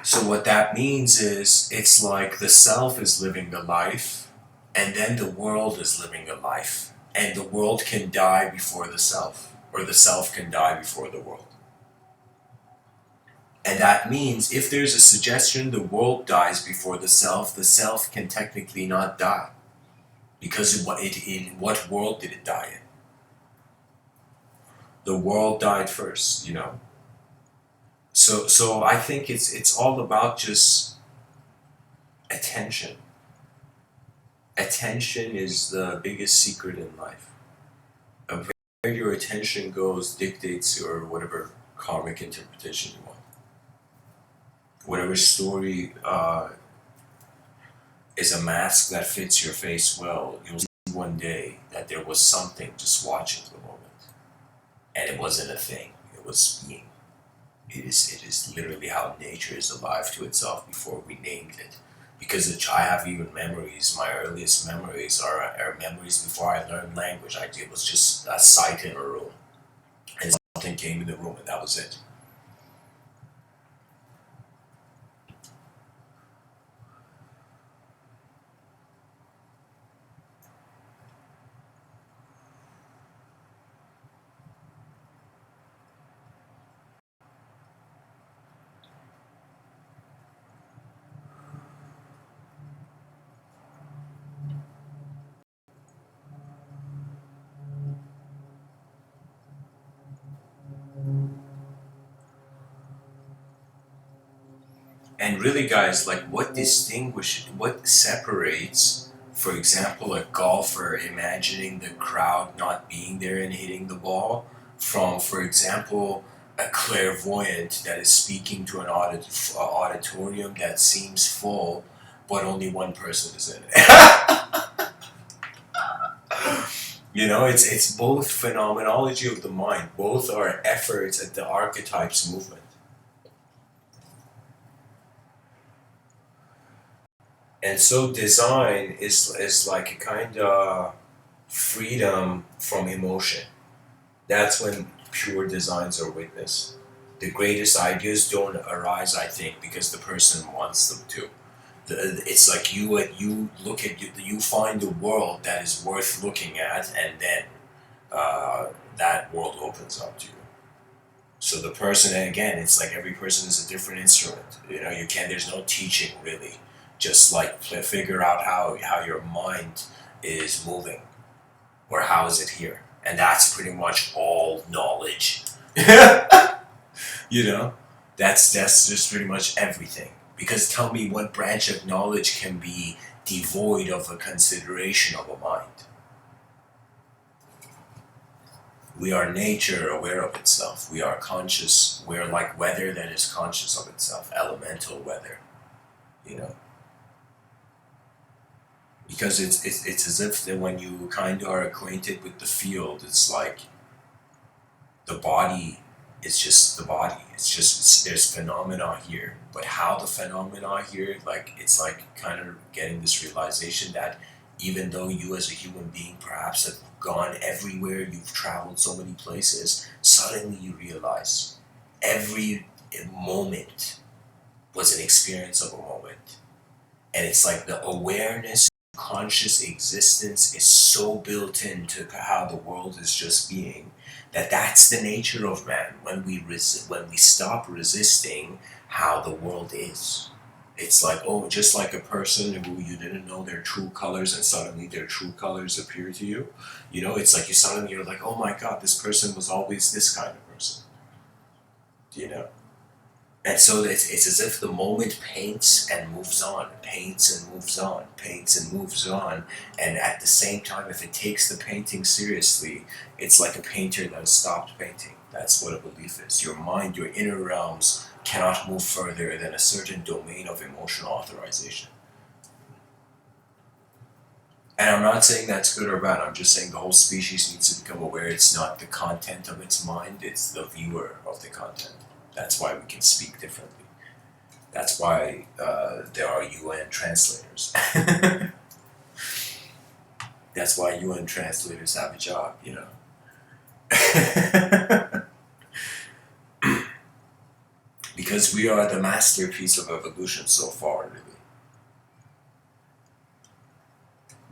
So what that means is it's like the self is living a life and then the world is living a life, and the world can die before the self, or the self can die before the world. And that means if there's a suggestion the world dies before the self can technically not die. Because in what world did it die in? The world died first, you know. So I think it's all about just attention. Attention is the biggest secret in life. Where your attention goes dictates your whatever karmic interpretation you want. Whatever story is a mask that fits your face well, you'll see one day that there was something just watching the moment. And it wasn't a thing, it was being. It is literally how nature is alive to itself before we named it. Because I have even memories, my earliest memories are memories before I learned language. It was just a sight in a room. And something came in the room and that was it. And really, guys, like what separates, for example, a golfer imagining the crowd not being there and hitting the ball from, for example, a clairvoyant that is speaking to an auditorium that seems full, but only one person is in it. You know, it's both phenomenology of the mind. Both are efforts at the archetypes movement. And so design is like a kind of freedom from emotion. That's when pure designs are witnessed. The greatest ideas don't arise, I think, because the person wants them to. It's like you look at you find the world that is worth looking at, and then that world opens up to you. So the person, and again, it's like every person is a different instrument. You know, you can't. There's no teaching really. Just like figure out how your mind is moving, or how is it here, and that's pretty much all knowledge. You know, that's just pretty much everything. Because tell me, what branch of knowledge can be devoid of a consideration of a mind? We are nature aware of itself. We are conscious. We're like weather that is conscious of itself, elemental weather, you know. Because it's as if that when you kind of are acquainted with the field, it's like the body is just the body. There's phenomena here, but how the phenomena here, like it's like kind of getting this realization that even though you as a human being perhaps have gone everywhere, you've traveled so many places, suddenly you realize every moment was an experience of a moment. And it's like the awareness, conscious existence is so built into how the world is just being, that that's the nature of man. When we stop resisting how the world is, it's like, oh, just like a person who you didn't know their true colors and suddenly their true colors appear to you. You know, it's like you're like, oh my god, this person was always this kind of person. You know. And so it's as if the moment paints and moves on, paints and moves on, paints and moves on. And at the same time, if it takes the painting seriously, it's like a painter that has stopped painting. That's what a belief is. Your mind, your inner realms cannot move further than a certain domain of emotional authorization. And I'm not saying that's good or bad. I'm just saying the whole species needs to become aware it's not the content of its mind, it's the viewer of the content. That's why we can speak differently. That's why there are UN translators. That's why UN translators have a job, you know. Because we are the masterpiece of evolution so far, really.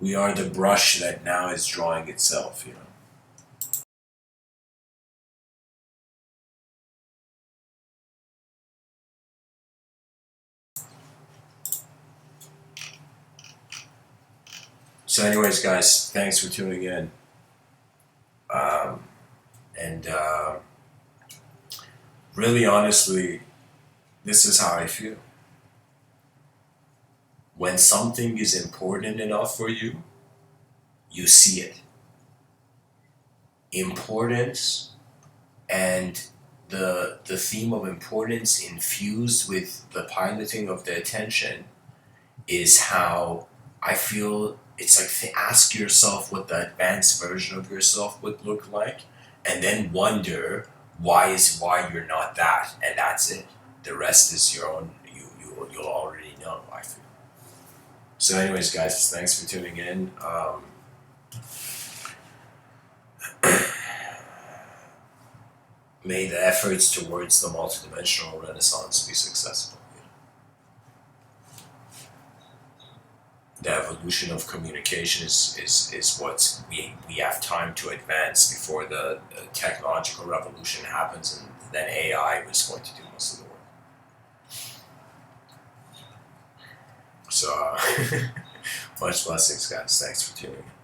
We are the brush that now is drawing itself, you know. So, anyways, guys, thanks for tuning in. And really, honestly, this is how I feel. When something is important enough for you, you see it. Importance and the theme of importance infused with the piloting of the attention is how I feel it's like to ask yourself what the advanced version of yourself would look like and then wonder why you're not that, and that's it. The rest is your own, you'll already know, I feel. So anyways, guys, thanks for tuning in. May the efforts towards the multidimensional renaissance be successful. The evolution of communication is what we have time to advance before the technological revolution happens, and then AI is going to do most of the work. So, much blessings, guys. Thanks for tuning in.